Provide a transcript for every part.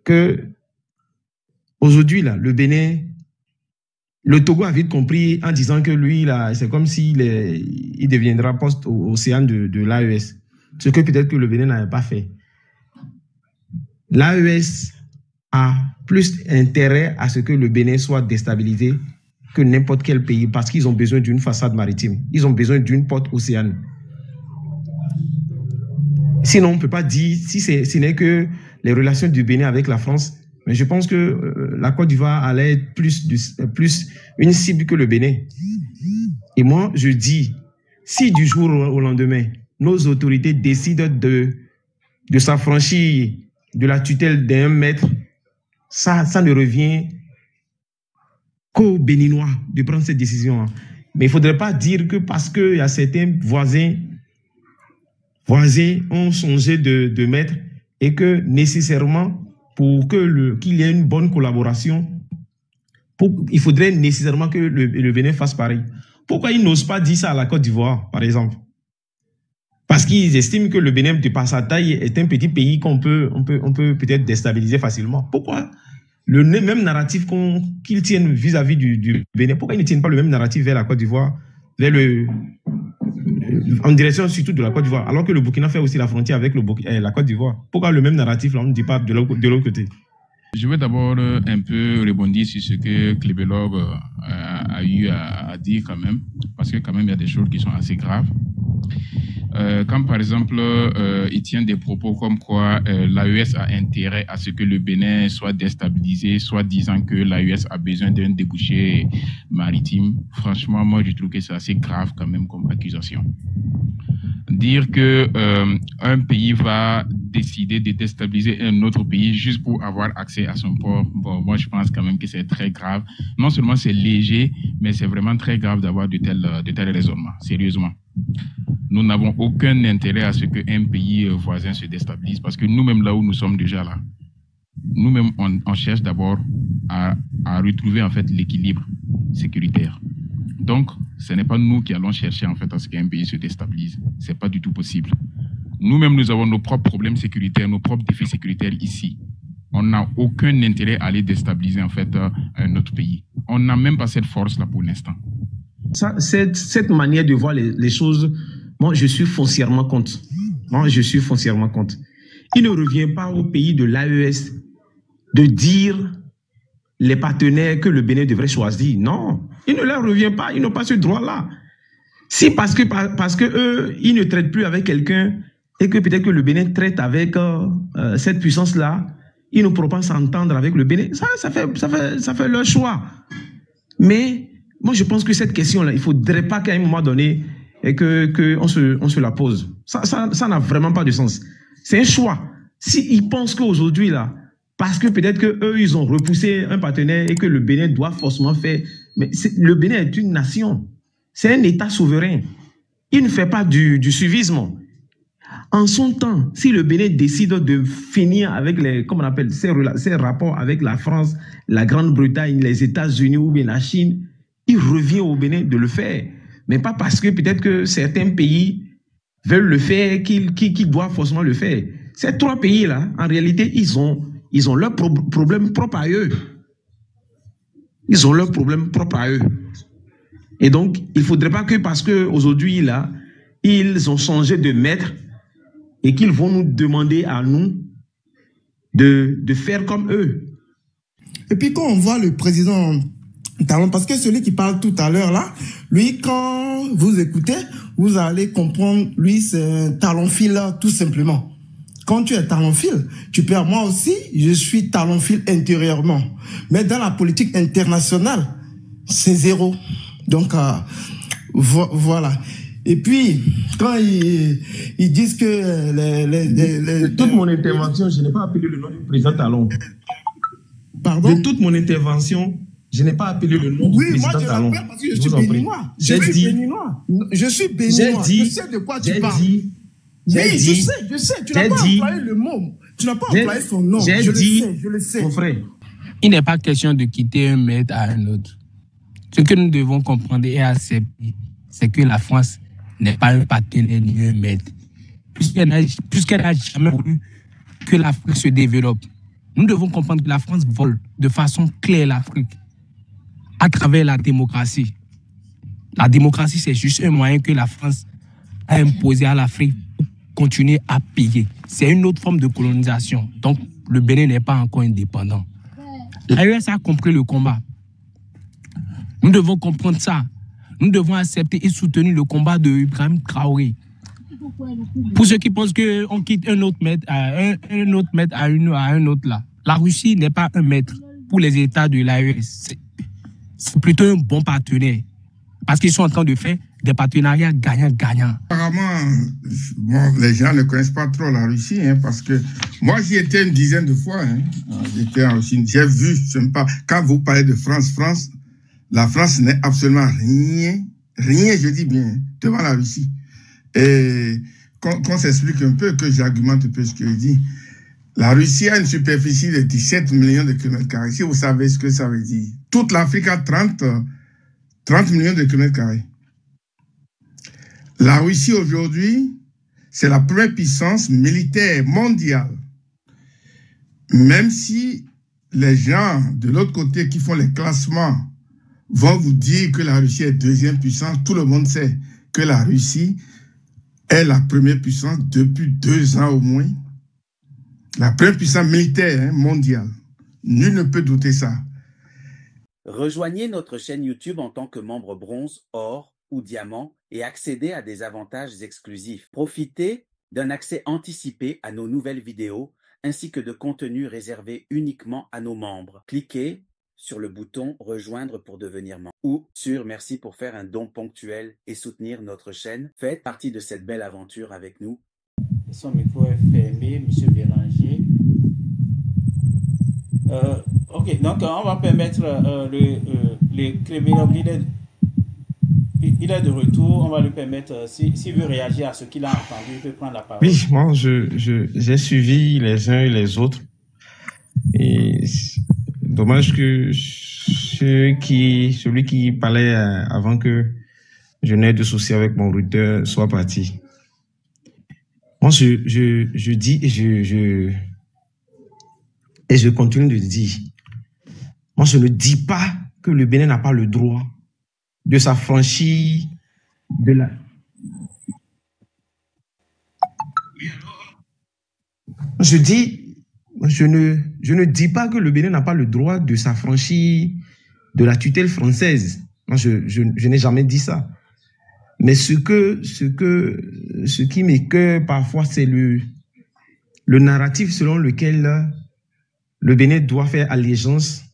que aujourd'hui, là, le Bénin, le Togo a vite compris en disant que lui, là, c'est comme s'il il deviendra post-océan de l'AES. Ce que peut-être que le Bénin n'avait pas fait. L'AES a plus intérêt à ce que le Bénin soit déstabilisé que n'importe quel pays parce qu'ils ont besoin d'une façade maritime. Ils ont besoin d'une porte océane. Sinon, on ne peut pas dire, si ce n'est que les relations du Bénin avec la France, mais je pense que la Côte d'Ivoire allait être plus une cible que le Bénin. Et moi, je dis, si du jour au lendemain, nos autorités décident de s'affranchir de la tutelle d'un maître, ça ne revient qu'aux Béninois de prendre cette décision. Mais il ne faudrait pas dire que parce qu'il y a certains voisins ont changé de maître et que nécessairement, pour qu'il y ait une bonne collaboration, il faudrait nécessairement que le Bénin fasse pareil. Pourquoi ils n'osent pas dire ça à la Côte d'Ivoire, par exemple? Parce qu'ils estiment que le Bénin, de par sa taille, est un petit pays qu'on peut peut-être déstabiliser facilement. Pourquoi le même narratif qu'ils tiennent vis-à-vis du Bénin, pourquoi ils ne tiennent pas le même narratif vers la Côte d'Ivoire, en direction surtout de la Côte d'Ivoire, alors que le Burkina fait aussi la frontière avec la Côte d'Ivoire? Pourquoi le même narratif, là, on ne dit pas de l'autre côté? Je vais d'abord un peu rebondir sur ce que Klebelov a eu à dire quand même, parce que quand même il y a des choses qui sont assez graves. Quand par exemple il tient des propos comme quoi l'AES a intérêt à ce que le Bénin soit déstabilisé, soit disant que l'AES a besoin d'un débouché maritime, franchement moi je trouve que c'est assez grave quand même comme accusation. Dire que un pays va décider de déstabiliser un autre pays juste pour avoir accès à son port, bon, moi je pense quand même que c'est très grave. Non seulement c'est léger, mais c'est vraiment très grave d'avoir de tels raisonnements, sérieusement. Nous n'avons aucun intérêt à ce qu'un pays voisin se déstabilise parce que nous-mêmes, là où nous sommes déjà là, nous-mêmes, on cherche d'abord à retrouver en fait l'équilibre sécuritaire. Donc, ce n'est pas nous qui allons chercher en fait à ce qu'un pays se déstabilise. Ce n'est pas du tout possible. Nous-mêmes, nous avons nos propres problèmes sécuritaires, nos propres défis sécuritaires ici. On n'a aucun intérêt à aller déstabiliser en fait un autre pays. On n'a même pas cette force-là pour l'instant. Cette manière de voir les choses, moi, je suis foncièrement contre. Moi, je suis foncièrement contre. Il ne revient pas au pays de l'AES de dire les partenaires que le Bénin devrait choisir. Non, il ne leur revient pas. Ils n'ont pas ce droit-là. Si parce que eux, ils ne traitent plus avec quelqu'un et que peut-être que le Bénin traite avec cette puissance-là, ils ne pourront pas s'entendre avec le Bénin. Ça fait leur choix. Mais moi, je pense que cette question-là, il ne faudrait pas qu'à un moment donné, qu'on se la pose. Ça n'a vraiment pas de sens. C'est un choix. S'ils pensent qu'aujourd'hui, là, parce que peut-être qu'eux, ils ont repoussé un partenaire et que le Bénin doit forcément faire... Mais le Bénin est une nation. C'est un État souverain. Il ne fait pas du suivisme. En son temps, si le Bénin décide de finir avec comment on appelle, ses rapports avec la France, la Grande-Bretagne, les États-Unis ou bien la Chine, il revient au Bénin de le faire. Mais pas parce que peut-être que certains pays veulent le faire qu'ils doivent forcément le faire. Ces trois pays-là, en réalité, ils ont leurs problèmes propres à eux. Ils ont leurs problèmes propres à eux. Et donc, il ne faudrait pas que parce qu'aujourd'hui, là, ils ont changé de maître et qu'ils vont nous demander à nous de faire comme eux. Et puis quand on voit le président Talon, parce que celui qui parle tout à l'heure là, lui, quand vous écoutez, vous allez comprendre, lui, c'est un talonphile tout simplement. Quand tu es talonphile, tu peux, moi aussi, je suis talonphile intérieurement. Mais dans la politique internationale, c'est zéro. Donc, voilà. Et puis, quand ils disent que... De toute mon intervention, je n'ai pas appelé le nom du président Talon. Pardon? De toute mon intervention, je n'ai pas appelé le nom du président Talon. Oui, moi, je l'appelle parce que je suis béninois. Je suis béninois. Je sais de quoi tu parles. Je sais. Tu n'as pas employé le mot. Tu n'as pas employé son nom. Je le sais. Mon frère. Il n'est pas question de quitter un maître à un autre. Ce que nous devons comprendre et accepter, c'est que la France n'est pas un partenaire ni un maître. Puisqu'elle n'a jamais voulu que l'Afrique se développe. Nous devons comprendre que la France vole de façon claire l'Afrique à travers la démocratie. La démocratie, c'est juste un moyen que la France a imposé à l'Afrique pour continuer à payer. C'est une autre forme de colonisation. Donc, le Bénin n'est pas encore indépendant. L'AES a compris le combat. Nous devons comprendre ça. Nous devons accepter et soutenir le combat de Ibrahim Traoré. Pour ceux qui pensent qu'on quitte un autre maître à un autre là, la Russie n'est pas un maître pour les États de l'AES. C'est plutôt un bon partenaire. Parce qu'ils sont en train de faire des partenariats gagnant-gagnant. Apparemment, bon, les gens ne connaissent pas trop la Russie, hein, parce que moi, j'y étais une dizaine de fois. Hein. J'étais en Russie. J'ai vu, je sais pas, quand vous parlez de France, la France n'est absolument rien, je dis bien, devant la Russie. Et qu'on s'explique un peu, que j'argumente un peu ce que je dis. La Russie a une superficie de 17 millions de kilomètres carrés. Si vous savez ce que ça veut dire. Toute l'Afrique a 30 millions de kilomètres carrés. La Russie aujourd'hui, c'est la première puissance militaire mondiale. Même si les gens de l'autre côté qui font les classements vont vous dire que la Russie est deuxième puissance, tout le monde sait que la Russie est la première puissance depuis 2 ans au moins. La première puissance militaire mondiale. Nul ne peut douter ça. Rejoignez notre chaîne YouTube en tant que membre bronze, or ou diamant et accédez à des avantages exclusifs. Profitez d'un accès anticipé à nos nouvelles vidéos ainsi que de contenus réservés uniquement à nos membres. Cliquez sur le bouton rejoindre pour devenir membre ou sur merci pour faire un don ponctuel et soutenir notre chaîne. Faites partie de cette belle aventure avec nous. Son micro est fermé, M. Bélanger. Ok, donc on va permettre le Klebelogue, il est de retour, on va lui permettre, s'il veut réagir à ce qu'il a entendu, il peut prendre la parole. Oui, moi j'ai suivi les uns et les autres. Et dommage que celui qui parlait avant que je n'aie de soucis avec mon routeur soit parti. Moi, je dis et je continue de dire. Moi, je ne dis pas que le Bénin n'a pas le droit de s'affranchir de la... Je ne dis pas que le Bénin n'a pas le droit de s'affranchir de la tutelle française. Moi, je n'ai jamais dit ça. Mais ce qui m'écoeure parfois, c'est le narratif selon lequel le Bénin doit faire allégeance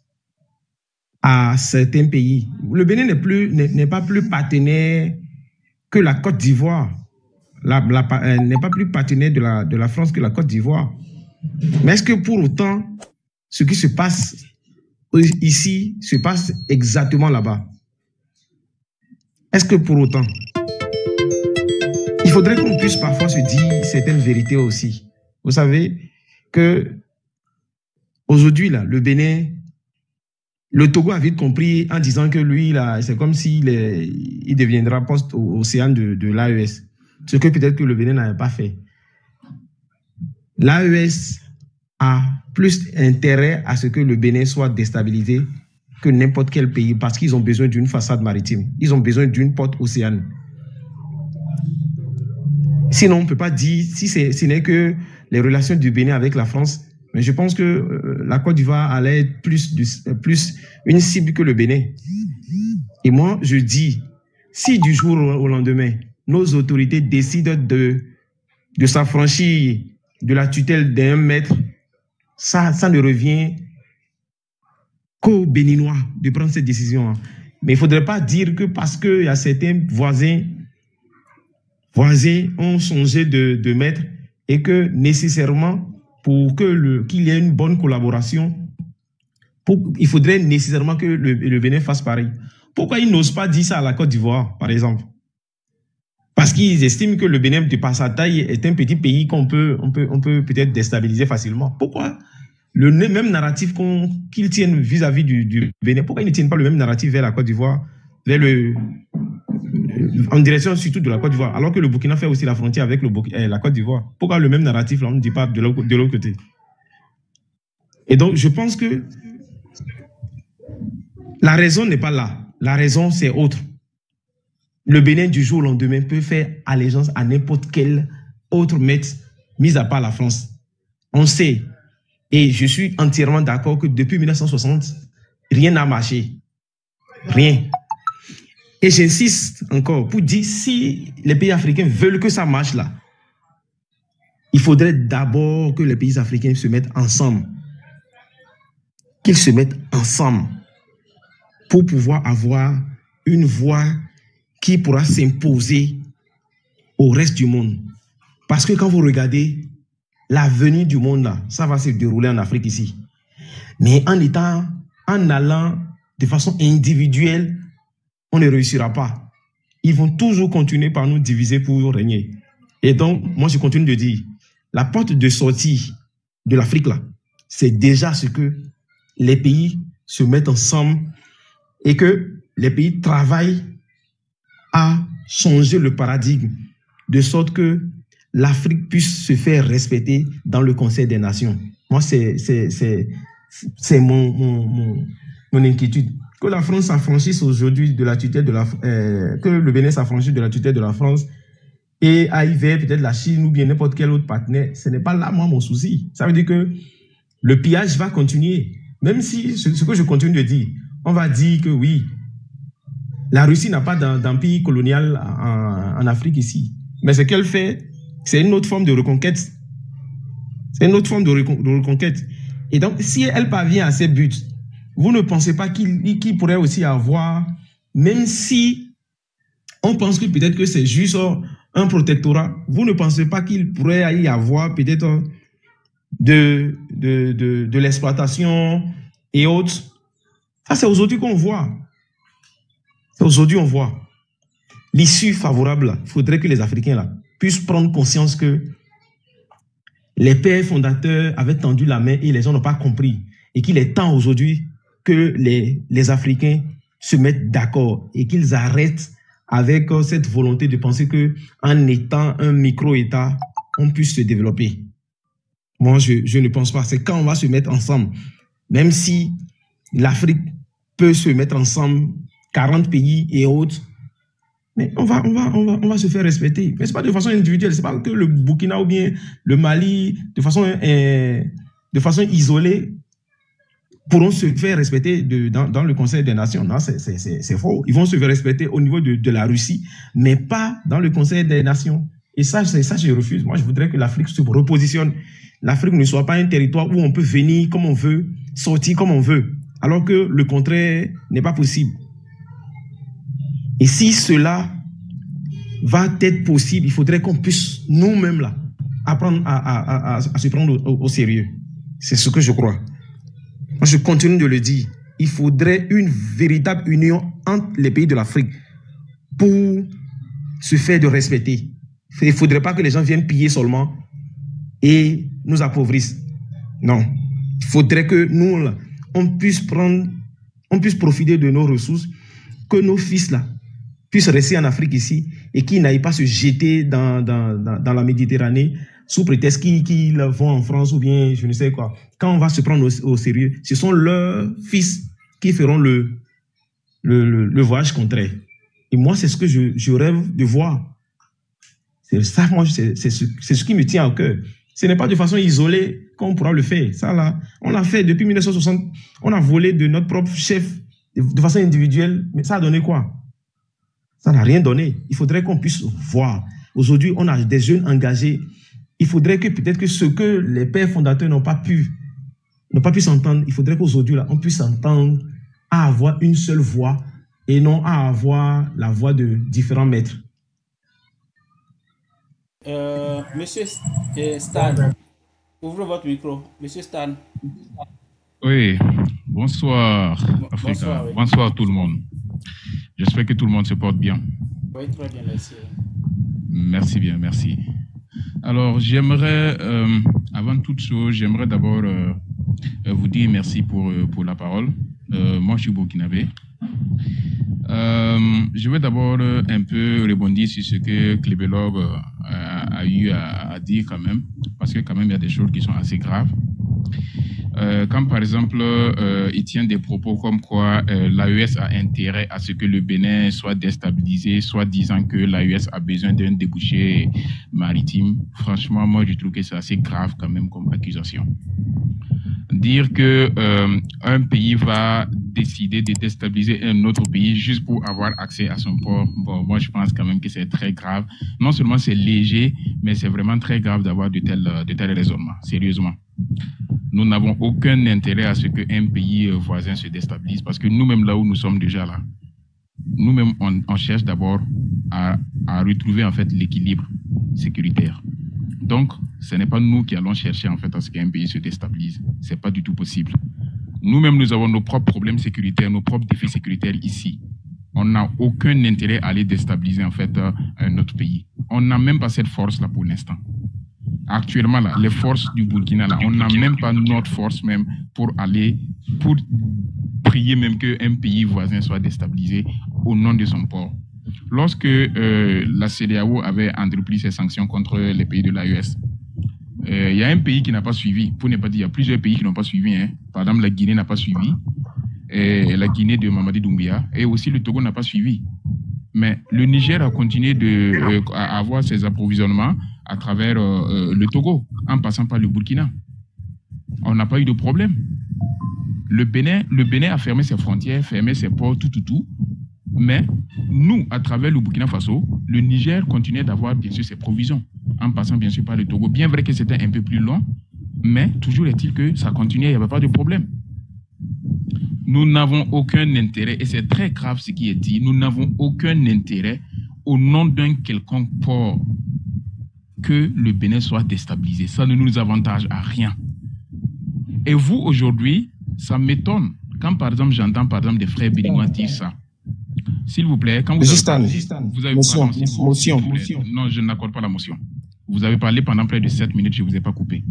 à certains pays. Le Bénin n'est pas plus partenaire que la Côte d'Ivoire. N'est pas plus partenaire de la France que la Côte d'Ivoire. Mais est-ce que pour autant, ce qui se passe ici se passe exactement là-bas? Est-ce que pour autant? Il faudrait qu'on puisse parfois se dire certaines vérités aussi. Vous savez que aujourd'hui, là, le Bénin, le Togo a vite compris en disant que lui, là, c'est comme s'il il deviendra post-océan de l'AES. Ce que peut-être que le Bénin n'avait pas fait. L'AES a plus intérêt à ce que le Bénin soit déstabilisé que n'importe quel pays parce qu'ils ont besoin d'une façade maritime. Ils ont besoin d'une porte océane. Sinon, on ne peut pas dire, si ce n'est que les relations du Bénin avec la France, mais je pense que la Côte d'Ivoire allait être plus une cible que le Bénin. Et moi, je dis, si du jour au lendemain, nos autorités décident de s'affranchir de la tutelle d'un maître, ça ne revient qu'aux Béninois de prendre cette décision. Mais il ne faudrait pas dire que parce qu'il y a certains voisins ont changé de maître et que nécessairement, pour qu'il y ait une bonne collaboration, il faudrait nécessairement que le Bénin fasse pareil. Pourquoi ils n'osent pas dire ça à la Côte d'Ivoire, par exemple? Parce qu'ils estiment que le Bénin, de par sa taille, est un petit pays qu'on peut peut-être déstabiliser facilement. Pourquoi le même narratif qu'ils tiennent vis-à-vis du Bénin, pourquoi ils ne tiennent pas le même narratif vers la Côte d'Ivoire, en direction surtout de la Côte d'Ivoire, alors que le Burkina fait aussi la frontière avec la Côte d'Ivoire? Pourquoi le même narratif, là, on ne dit pas de l'autre côté? Et donc, je pense que la raison n'est pas là. La raison, c'est autre. Le Bénin, du jour au lendemain, peut faire allégeance à n'importe quel autre maître, mis à part la France. On sait. Et je suis entièrement d'accord que depuis 1960, rien n'a marché. Rien. Et j'insiste encore pour dire, si les pays africains veulent que ça marche là, il faudrait d'abord que les pays africains se mettent ensemble. Qu'ils se mettent ensemble pour pouvoir avoir une voix qui pourra s'imposer au reste du monde. Parce que quand vous regardez l'avenir du monde, là, ça va se dérouler en Afrique ici. Mais en allant de façon individuelle, on ne réussira pas. Ils vont toujours continuer par nous diviser pour régner. Et donc, moi, je continue de dire, la porte de sortie de l'Afrique, là, c'est déjà ce que les pays se mettent ensemble et que les pays travaillent à changer le paradigme de sorte que l'Afrique puisse se faire respecter dans le Conseil des Nations. Moi, c'est mon inquiétude. Que la France s'affranchisse aujourd'hui de la tutelle de la que le Bénin s'affranchisse de la tutelle de la France et aille vers peut-être la Chine ou bien n'importe quel autre partenaire, ce n'est pas là, moi, mon souci. Ça veut dire que le pillage va continuer. Même si, ce que je continue de dire, on va dire que oui, la Russie n'a pas d'empire colonial en Afrique ici. Mais ce qu'elle fait, c'est une autre forme de reconquête. C'est une autre forme de reconquête. Et donc, si elle parvient à ses buts, vous ne pensez pas qu'il pourrait aussi avoir, même si on pense que peut-être que c'est juste un protectorat, vous ne pensez pas qu'il pourrait y avoir peut-être de l'exploitation et autres. Ça, c'est aujourd'hui qu'on voit. C'est aujourd'hui qu'on voit. L'issue favorable, il faudrait que les Africains là, puissent prendre conscience que les pères fondateurs avaient tendu la main et les gens n'ont pas compris. Et qu'il est temps aujourd'hui que les Africains se mettent d'accord et qu'ils arrêtent avec cette volonté de penser qu'en étant un micro-État, on puisse se développer. Moi, je ne pense pas. C'est quand on va se mettre ensemble, même si l'Afrique peut se mettre ensemble, 40 pays et autres, mais on va se faire respecter. Mais ce n'est pas de façon individuelle. Ce n'est pas que le Burkina ou bien le Mali, de façon isolée, pourront se faire respecter dans le Conseil des Nations. Non, c'est faux. Ils vont se faire respecter au niveau de la Russie, mais pas dans le Conseil des Nations. Et ça, je refuse. Moi, je voudrais que l'Afrique se repositionne. L'Afrique ne soit pas un territoire où on peut venir comme on veut, sortir comme on veut, alors que le contraire n'est pas possible. Et si cela va être possible, il faudrait qu'on puisse nous-mêmes là apprendre à se prendre au sérieux. C'est ce que je crois. Moi, je continue de le dire. Il faudrait une véritable union entre les pays de l'Afrique pour se faire de respecter. Il ne faudrait pas que les gens viennent piller seulement et nous appauvrissent. Non. Il faudrait que nous, là, on puisse profiter de nos ressources, que nos fils là puissent rester en Afrique ici et qu'ils n'aillent pas se jeter dans la Méditerranée sous prétexte qu'ils vont en France ou bien je ne sais quoi. Quand on va se prendre au sérieux, ce sont leurs fils qui feront le voyage contraire. Et moi, c'est ce que je rêve de voir. C'est ça, moi, c'est ce qui me tient au cœur. Ce n'est pas de façon isolée qu'on pourra le faire. Ça, là, on l'a fait depuis 1960. On a volé de notre propre chef de façon individuelle. Mais ça a donné quoi? Ça n'a rien donné. Il faudrait qu'on puisse voir. Aujourd'hui, on a des jeunes engagés. Il faudrait que peut-être que ce que les pères fondateurs n'ont pas pu s'entendre, il faudrait qu'aujourd'hui, là, on puisse s'entendre à avoir une seule voix et non à avoir la voix de différents maîtres. Monsieur Stan, ouvrez votre micro. Monsieur Stan. Oui, bonsoir Africa. Bonsoir, oui. Bonsoir tout le monde. J'espère que tout le monde se porte bien. Oui, très bien, merci. Merci bien, merci. Alors, j'aimerais, avant toute chose, j'aimerais d'abord vous dire merci pour la parole. Moi, je suis burkinabé. Je vais d'abord un peu rebondir sur ce que Klebelog a eu à dire quand même, parce que quand même, il y a des choses qui sont assez graves. Quand par exemple, il tient des propos comme quoi l'AES a intérêt à ce que le Bénin soit déstabilisé, soit disant que l'AES a besoin d'un débouché maritime, franchement, moi je trouve que c'est assez grave quand même comme accusation. Dire que un pays va décider de déstabiliser un autre pays juste pour avoir accès à son port, bon, moi je pense quand même que c'est très grave. Non seulement c'est léger, mais c'est vraiment très grave d'avoir de tels raisonnements, sérieusement. Nous n'avons aucun intérêt à ce qu'un pays voisin se déstabilise parce que nous-mêmes, là où nous sommes déjà là, nous-mêmes, on cherche d'abord à retrouver en fait l'équilibre sécuritaire. Donc, ce n'est pas nous qui allons chercher en fait à ce qu'un pays se déstabilise. Ce n'est pas du tout possible. Nous-mêmes, nous avons nos propres problèmes sécuritaires, nos propres défis sécuritaires ici. On n'a aucun intérêt à aller déstabiliser en fait un autre pays. On n'a même pas cette force-là pour l'instant. Actuellement, là, les forces du Burkina, là, on n'a même pas notre force même pour prier même qu'un pays voisin soit déstabilisé au nom de son port. Lorsque la CEDEAO avait entrepris ses sanctions contre les pays de l'AES, il y a un pays qui n'a pas suivi, pour ne pas dire, il y a plusieurs pays qui n'ont pas suivi. Hein. Par exemple, la Guinée n'a pas suivi, et la Guinée de Mamadi Doumbouya, et aussi le Togo n'a pas suivi. Mais le Niger a continué à avoir ses approvisionnements à travers le Togo, en passant par le Burkina. On n'a pas eu de problème. Le Bénin a fermé ses frontières, fermé ses ports, tout. Mais nous, à travers le Burkina Faso, le Niger continuait d'avoir bien sûr ses provisions, en passant bien sûr par le Togo. Bien vrai que c'était un peu plus long, mais toujours est-il que ça continuait, il n'y avait pas de problème. Nous n'avons aucun intérêt, et c'est très grave ce qui est dit, nous n'avons aucun intérêt au nom d'un quelconque port que le Bénin soit déstabilisé. Ça ne nous avantage à rien. Et vous, aujourd'hui, ça m'étonne. Quand, par exemple, j'entends, par exemple, des frères béninois dire ça. S'il vous plaît, quand vous avez motion. Non, je n'accorde pas la motion. Vous avez parlé pendant près de 7 minutes, je ne vous ai pas coupé.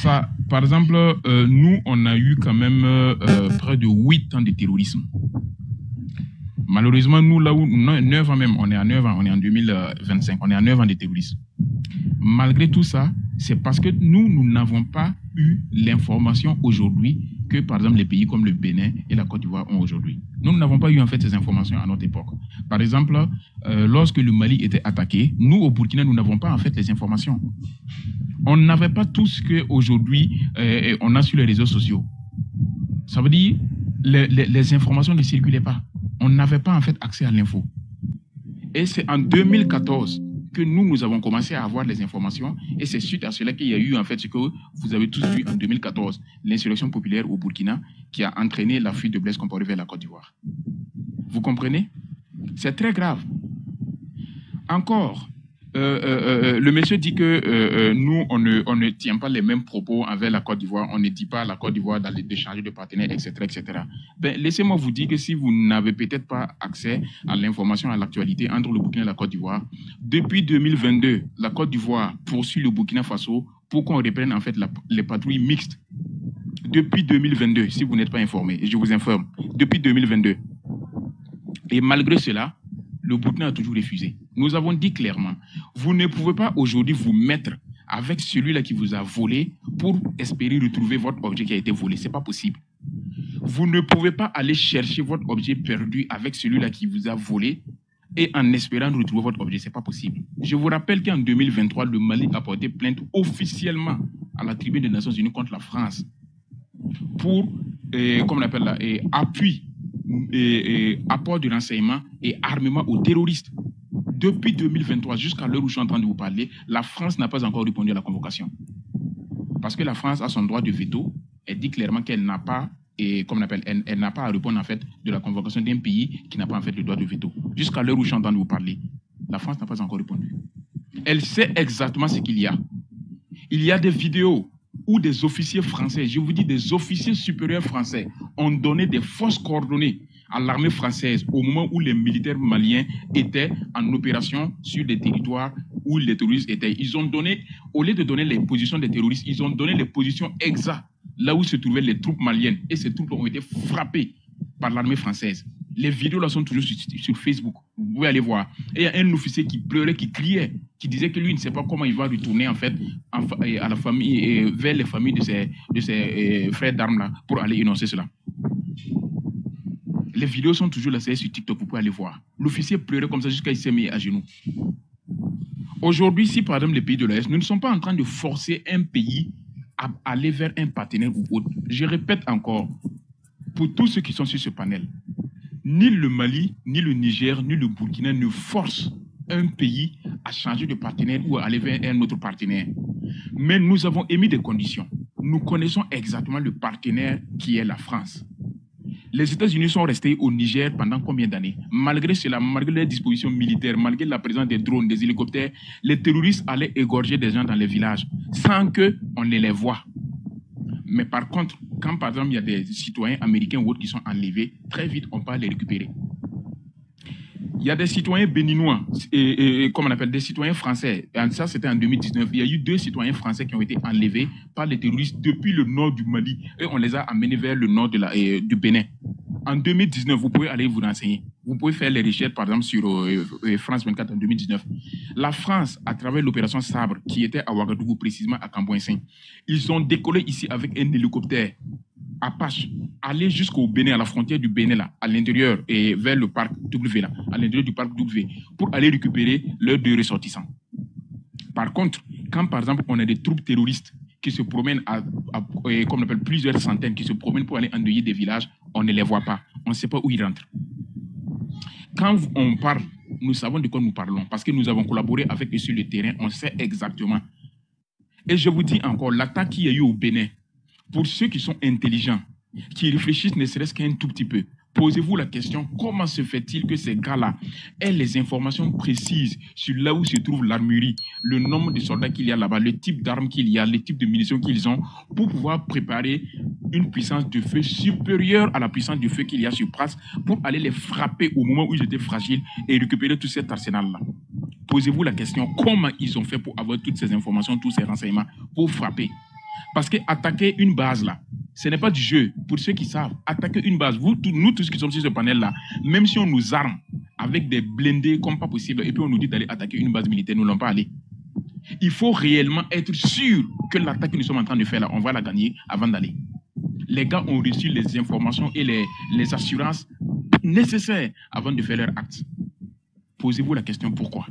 Ça, par exemple, nous, on a eu quand même près de 8 ans de terrorisme. Malheureusement, nous, là où 9 ans même, on est à 9 ans, on est en 2025, on est à 9 ans de terrorisme. Malgré tout ça, c'est parce que nous n'avons pas eu l'information aujourd'hui que, par exemple, les pays comme le Bénin et la Côte d'Ivoire ont aujourd'hui. Nous n'avons pas eu, en fait, ces informations à notre époque. Par exemple, lorsque le Mali était attaqué, nous, au Burkina, nous n'avons pas, en fait, les informations. On n'avait pas tout ce qu'aujourd'hui, on a sur les réseaux sociaux. Ça veut dire, les informations ne circulaient pas. On n'avait pas, en fait, accès à l'info. Et c'est en 2014 que nous avons commencé à avoir les informations, et c'est suite à cela qu'il y a eu, en fait, ce que vous avez tous vu en 2014, l'insurrection populaire au Burkina, qui a entraîné la fuite de Blaise Compaoré vers la Côte d'Ivoire. Vous comprenez? C'est très grave. Encore, le monsieur dit que nous, on ne tient pas les mêmes propos envers la Côte d'Ivoire, on ne dit pas à la Côte d'Ivoire d'aller changer de partenaire, etc., etc. Ben, laissez-moi vous dire que si vous n'avez peut-être pas accès à l'information, à l'actualité entre le Burkina et la Côte d'Ivoire, depuis 2022, la Côte d'Ivoire poursuit le Burkina Faso pour qu'on reprenne en fait les patrouilles mixtes. Depuis 2022, si vous n'êtes pas informé, et je vous informe, depuis 2022. Et malgré cela, le Burkina a toujours refusé. Nous avons dit clairement, vous ne pouvez pas aujourd'hui vous mettre avec celui-là qui vous a volé pour espérer retrouver votre objet qui a été volé. Ce n'est pas possible. Vous ne pouvez pas aller chercher votre objet perdu avec celui-là qui vous a volé et en espérant retrouver votre objet. Ce n'est pas possible. Je vous rappelle qu'en 2023, le Mali a porté plainte officiellement à la Tribune des Nations Unies contre la France pour, comme on appelle là, appui, apport de renseignement et armement aux terroristes. Depuis 2023, jusqu'à l'heure où je suis en train de vous parler, la France n'a pas encore répondu à la convocation. Parce que la France a son droit de veto. Elle dit clairement qu'elle n'a pas, comme on appelle, elle n'a pas à répondre en fait de la convocation d'un pays qui n'a pas en fait le droit de veto. Jusqu'à l'heure où je suis en train de vous parler, la France n'a pas encore répondu. Elle sait exactement ce qu'il y a. Il y a des vidéos où des officiers français, je vous dis des officiers supérieurs français, ont donné des fausses coordonnées à l'armée française au moment où les militaires maliens étaient en opération sur des territoires où les terroristes étaient. Ils ont donné, au lieu de donner les positions des terroristes, ils ont donné les positions exactes là où se trouvaient les troupes maliennes. Et ces troupes ont été frappées par l'armée française. Les vidéos là sont toujours sur Facebook. Vous pouvez aller voir. Et il y a un officier qui pleurait, qui criait qui disait que lui ne sait pas comment il va retourner en fait à la famille, vers les familles de ses frères d'armes là pour aller énoncer cela. Les vidéos sont toujours là, c'est sur TikTok, vous pouvez aller voir. L'officier pleurait comme ça jusqu'à il s'est mis à genoux. Aujourd'hui, si par exemple les pays de l'Est, nous ne sommes pas en train de forcer un pays à aller vers un partenaire ou autre. Je répète encore, pour tous ceux qui sont sur ce panel, ni le Mali, ni le Niger, ni le Burkina ne forcent un pays à changer de partenaire ou à aller vers un autre partenaire. Mais nous avons émis des conditions. Nous connaissons exactement le partenaire qui est la France. Les États-Unis sont restés au Niger pendant combien d'années? Malgré cela, malgré les dispositions militaires, malgré la présence des drones, des hélicoptères, les terroristes allaient égorger des gens dans les villages sans qu'on ne les voie. Mais par contre, quand par exemple il y a des citoyens américains ou autres qui sont enlevés, très vite on peut les récupérer. Il y a des citoyens béninois, comme on appelle, des citoyens français. Et ça, c'était en 2019. Il y a eu 2 citoyens français qui ont été enlevés par les terroristes depuis le nord du Mali. Et on les a amenés vers le nord du Bénin. En 2019, vous pouvez aller vous renseigner. Vous pouvez faire les recherches, par exemple, sur France 24 en 2019. La France, à travers l'opération Sabre, qui était à Ouagadougou, précisément à Camboinsin, ils ont décollé ici avec un hélicoptère Apache, aller jusqu'au Bénin, à la frontière du Bénin, là, à l'intérieur, et vers le parc W, là, à l'intérieur du parc W, pour aller récupérer leurs 2 ressortissants. Par contre, quand par exemple on a des troupes terroristes qui se promènent, comme on appelle, plusieurs centaines, qui se promènent pour aller endeuiller des villages, on ne les voit pas. On ne sait pas où ils rentrent. Quand on parle, nous savons de quoi nous parlons, parce que nous avons collaboré avec eux sur le terrain, on sait exactement. Et je vous dis encore, l'attaque qu'il y a eu au Bénin, pour ceux qui sont intelligents, qui réfléchissent ne serait-ce qu'un tout petit peu, posez-vous la question, comment se fait-il que ces gars-là aient les informations précises sur là où se trouve l'armurerie, le nombre de soldats qu'il y a là-bas, le type d'armes qu'il y a, le type de munitions qu'ils ont, pour pouvoir préparer une puissance de feu supérieure à la puissance de feu qu'il y a sur place, pour aller les frapper au moment où ils étaient fragiles et récupérer tout cet arsenal-là. Posez-vous la question, comment ils ont fait pour avoir toutes ces informations, tous ces renseignements, pour frapper? Parce que attaquer une base là, ce n'est pas du jeu. Pour ceux qui savent, attaquer une base, nous tous qui sommes sur ce panel là, même si on nous arme avec des blindés comme pas possible, et puis on nous dit d'aller attaquer une base militaire, nous ne l'allons pas aller. Il faut réellement être sûr que l'attaque que nous sommes en train de faire là, on va la gagner avant d'aller. Les gars ont reçu les informations et les assurances nécessaires avant de faire leur acte. Posez-vous la question pourquoi.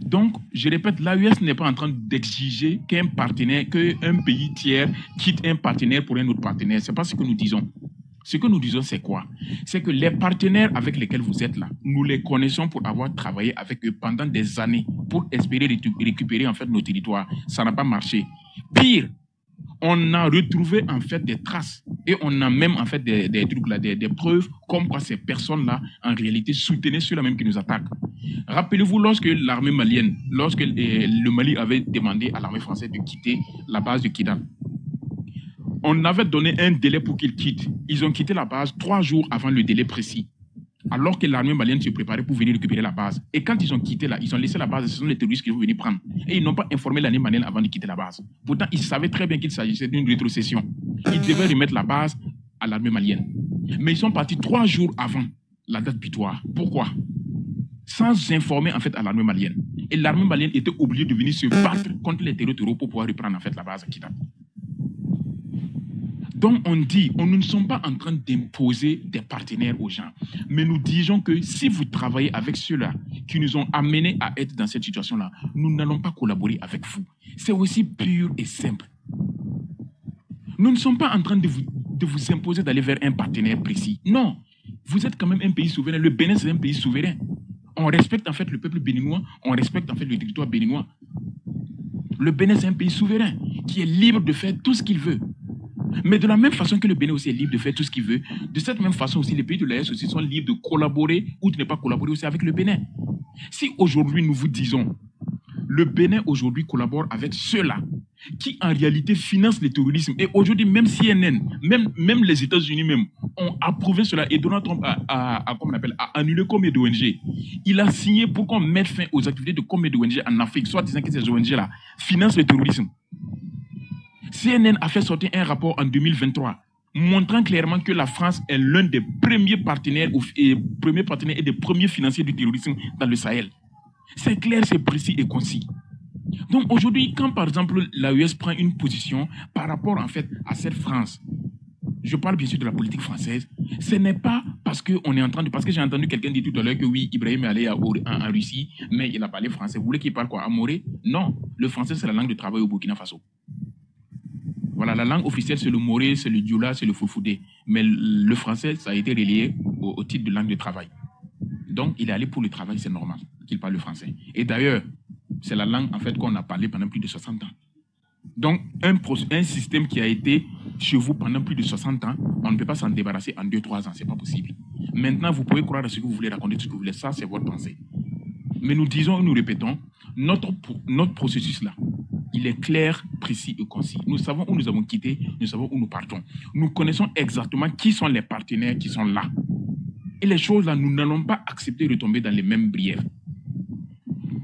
Donc, je répète, l'AES n'est pas en train d'exiger qu'un pays tiers quitte un partenaire pour un autre partenaire. Ce n'est pas ce que nous disons. Ce que nous disons, c'est quoi? C'est que les partenaires avec lesquels vous êtes là, nous les connaissons pour avoir travaillé avec eux pendant des années pour espérer récupérer en fait nos territoires. Ça n'a pas marché. Pire, on a retrouvé en fait des traces et on a même en fait des trucs là, des preuves comme quoi ces personnes-là en réalité soutenaient ceux-là même qui nous attaquent. Rappelez-vous lorsque l'armée malienne, lorsque le Mali avait demandé à l'armée française de quitter la base de Kidal, on avait donné un délai pour qu'ils quittent. Ils ont quitté la base 3 jours avant le délai précis, alors que l'armée malienne se préparait pour venir récupérer la base. Et quand ils ont quitté là, ils ont laissé la base, ce sont les terroristes qui vont venir prendre. Et ils n'ont pas informé l'armée malienne avant de quitter la base. Pourtant, ils savaient très bien qu'il s'agissait d'une rétrocession. Ils devaient remettre la base à l'armée malienne. Mais ils sont partis 3 jours avant la date butoir. Pourquoi? Sans informer en fait à l'armée malienne. Et l'armée malienne était obligée de venir se battre contre les terroristes pour pouvoir reprendre en fait la base à Kidal. Donc on dit, nous ne sommes pas en train d'imposer des partenaires aux gens, mais nous disons que si vous travaillez avec ceux-là qui nous ont amenés à être dans cette situation-là, nous n'allons pas collaborer avec vous. C'est aussi pur et simple. Nous ne sommes pas en train de vous imposer d'aller vers un partenaire précis. Non, vous êtes quand même un pays souverain. Le Bénin, c'est un pays souverain. On respecte en fait le peuple béninois, on respecte en fait le territoire béninois. Le Bénin, c'est un pays souverain qui est libre de faire tout ce qu'il veut. Mais de la même façon que le Bénin aussi est libre de faire tout ce qu'il veut, de cette même façon aussi, les pays de l'AES aussi sont libres de collaborer ou de ne pas collaborer aussi avec le Bénin. Si aujourd'hui nous vous disons, le Bénin aujourd'hui collabore avec ceux-là qui en réalité financent le terrorisme, et aujourd'hui même CNN, même les États-Unis même, ont approuvé cela, et Donald Trump a annulé combien d'ONG? Il a signé pour qu'on mette fin aux activités de combien d'ONG en Afrique, soit disant que ces ONG-là financent le terrorisme. CNN a fait sortir un rapport en 2023 montrant clairement que la France est l'un des premiers partenaires et des premiers financiers du terrorisme dans le Sahel. C'est clair, c'est précis et concis. Donc aujourd'hui, quand par exemple l'AES prend une position par rapport en fait à cette France, je parle bien sûr de la politique française, ce n'est pas parce qu'on est en train de... Parce que j'ai entendu quelqu'un dire tout à l'heure que oui, Ibrahim est allé en Russie, mais il a parlé français. Vous voulez qu'il parle quoi? Amoré? Non, le français c'est la langue de travail au Burkina Faso. Voilà, la langue officielle c'est le moré, c'est le dioula, c'est le fulfulde. Mais le français, ça a été relié au titre de langue de travail. Donc il est allé pour le travail, c'est normal qu'il parle le français. Et d'ailleurs, c'est la langue en fait qu'on a parlé pendant plus de 60 ans. Donc, un système qui a été chez vous pendant plus de 60 ans, on ne peut pas s'en débarrasser en 2-3 ans, c'est pas possible. Maintenant, vous pouvez croire à ce que vous voulez, raconter ce que vous voulez, ça c'est votre pensée. Mais nous disons et nous répétons, notre processus là, il est clair, précis et concis. Nous savons où nous avons quitté, nous savons où nous partons. Nous connaissons exactement qui sont les partenaires qui sont là. Et les choses là, nous n'allons pas accepter de tomber dans les mêmes brièves.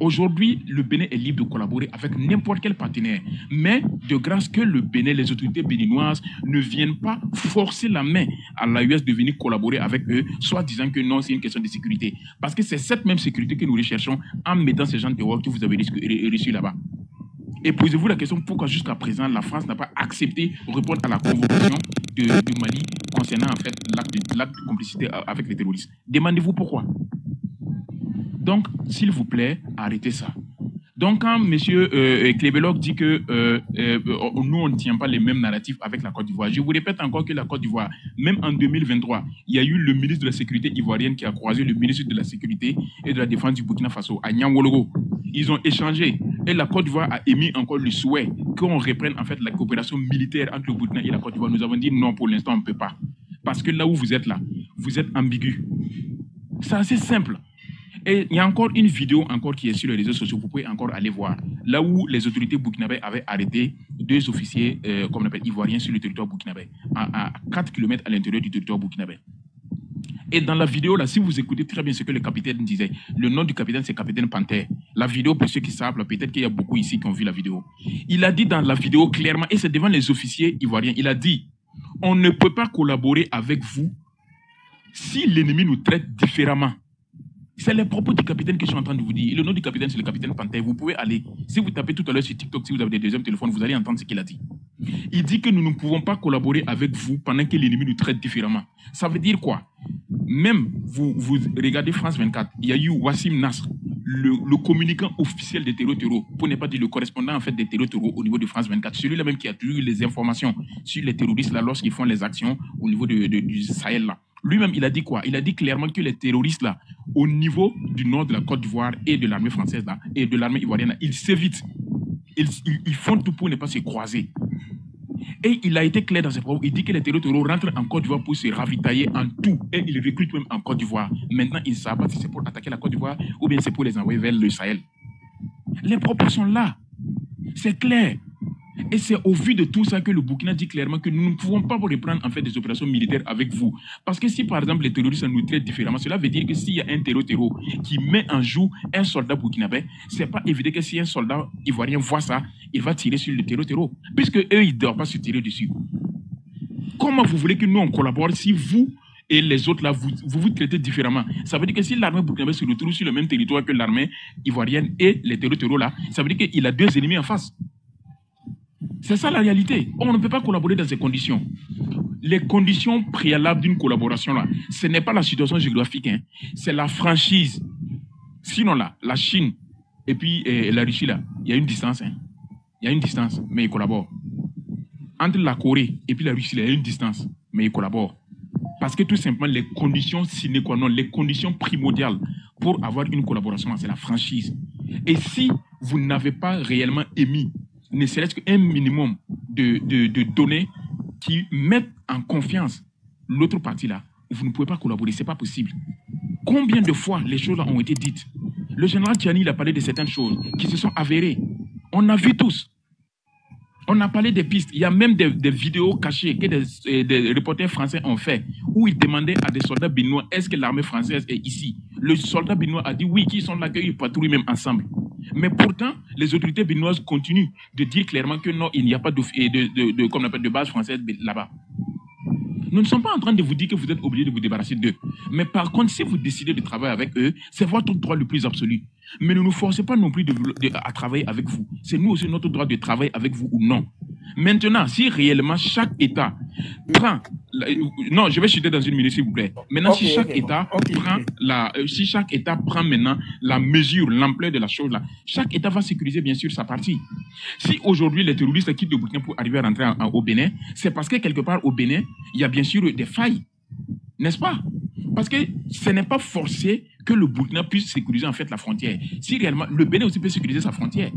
Aujourd'hui, le Bénin est libre de collaborer avec n'importe quel partenaire. Mais de grâce que le Bénin, les autorités béninoises ne viennent pas forcer la main à l'AES de venir collaborer avec eux, soit disant que non, c'est une question de sécurité. Parce que c'est cette même sécurité que nous recherchons en mettant ces gens dehors que vous avez reçus là-bas. Et posez-vous la question pourquoi jusqu'à présent la France n'a pas accepté de répondre à la convocation du Mali concernant en fait l'acte de complicité avec les terroristes. Demandez-vous pourquoi. Donc, s'il vous plaît, arrêtez ça. Donc, quand M. Klebelog dit que nous, on ne tient pas les mêmes narratifs avec la Côte d'Ivoire, je vous répète encore que la Côte d'Ivoire, même en 2023, il y a eu le ministre de la Sécurité ivoirienne qui a croisé le ministre de la Sécurité et de la Défense du Burkina Faso, à Niangologo. Ils ont échangé et la Côte d'Ivoire a émis encore le souhait qu'on reprenne en fait la coopération militaire entre le Burkina et la Côte d'Ivoire. Nous avons dit non, pour l'instant, on ne peut pas. Parce que là où vous êtes là, vous êtes ambigu. C'est assez simple. Et il y a encore une vidéo encore qui est sur les réseaux sociaux, vous pouvez encore aller voir. Là où les autorités burkinabées avaient arrêté 2 officiers, comme on appelle, ivoiriens sur le territoire burkinabé, à 4 km à l'intérieur du territoire burkinabé. Et dans la vidéo, là, si vous écoutez très bien ce que le capitaine disait, le nom du capitaine, c'est Capitaine Panther. La vidéo, pour ceux qui savent, peut-être qu'il y a beaucoup ici qui ont vu la vidéo. Il a dit dans la vidéo clairement, et c'est devant les officiers ivoiriens, il a dit, on ne peut pas collaborer avec vous si l'ennemi nous traite différemment. C'est les propos du capitaine que je suis en train de vous dire. Et le nom du capitaine, c'est le capitaine Panther. Vous pouvez aller, si vous tapez tout à l'heure sur TikTok, si vous avez des deuxièmes téléphones, vous allez entendre ce qu'il a dit. Il dit que nous ne pouvons pas collaborer avec vous pendant que l'ennemi nous traite différemment. Ça veut dire quoi? Même, vous regardez France 24, il y a eu Wassim Nasr, le communicant officiel des terreaux, pour ne pas dire le correspondant en fait des terreaux au niveau de France 24, celui-là même qui a toujours eu les informations sur les terroristes là lorsqu'ils font les actions au niveau du Sahel là. Lui-même, il a dit quoi? Il a dit clairement que les terroristes là, au niveau du nord de la Côte d'Ivoire et de l'armée française là, et de l'armée ivoirienne là, ils s'évitent. Ils font tout pour ne pas se croiser. Et il a été clair dans ses propos. Il dit que les terreaux rentrent en Côte d'Ivoire pour se ravitailler en tout. Et ils recrutent même en Côte d'Ivoire. Maintenant, ils ne savent pas si c'est pour attaquer la Côte d'Ivoire ou bien c'est pour les envoyer vers le Sahel. Les propos sont là. C'est clair. Et c'est au vu de tout ça que le Burkina dit clairement que nous ne pouvons pas reprendre en fait des opérations militaires avec vous. Parce que si par exemple les terroristes nous traitent différemment, cela veut dire que s'il y a un terreau qui met en joue un soldat burkinabé, c'est pas évident que si un soldat ivoirien voit ça, il va tirer sur le terreau. Puisque eux, ils ne doivent pas se tirer dessus. Comment vous voulez que nous on collabore si vous et les autres là, vous traitez différemment? Ça veut dire que si l'armée burkinabé se retrouve sur le même territoire que l'armée ivoirienne et les terreaux là, ça veut dire qu'il a 2 ennemis en face. C'est ça la réalité. On ne peut pas collaborer dans ces conditions. Les conditions préalables d'une collaboration, là, ce n'est pas la situation géographique, hein. C'est la franchise. Sinon, là, la Chine et puis la Russie, là, il y a une distance. Hein. Il y a une distance, mais ils collaborent. Entre la Corée et puis la Russie, là, il y a une distance, mais ils collaborent. Parce que tout simplement, les conditions sine qua non, les conditions primordiales pour avoir une collaboration, c'est la franchise. Et si vous n'avez pas réellement émis ne serait-ce qu'un minimum de données qui mettent en confiance l'autre partie là, vous ne pouvez pas collaborer, c'est pas possible. Combien de fois les choses là ont été dites? Le général Tiani, il a parlé de certaines choses qui se sont avérées. On a vu tous. On a parlé des pistes. Il y a même des vidéos cachées que des reporters français ont fait où ils demandaient à des soldats béninois est-ce que l'armée française est ici? Le soldat béninois a dit oui, qu'ils sont là, qu'ils patrouillent même ensemble. Mais pourtant, les autorités béninoises continuent de dire clairement que non, il n'y a pas comme on appelle, de base française là-bas. Nous ne sommes pas en train de vous dire que vous êtes obligé de vous débarrasser d'eux. Mais par contre, si vous décidez de travailler avec eux, c'est votre droit le plus absolu. Mais ne nous forcez pas non plus à travailler avec vous. C'est nous aussi notre droit de travailler avec vous ou non. Maintenant, si réellement chaque État prend... Non, je vais chuter dans une minute, s'il vous plaît. Maintenant, si chaque État prend maintenant la mesure, l'ampleur de la chose là, chaque État va sécuriser bien sûr sa partie. Si aujourd'hui les terroristes quittent le Burkina pour arriver à rentrer au Bénin, c'est parce que quelque part au Bénin, il y a bien sûr des failles. N'est-ce pas? Parce que ce n'est pas forcé que le Burkina puisse sécuriser en fait la frontière. Si réellement, le Bénin aussi peut sécuriser sa frontière.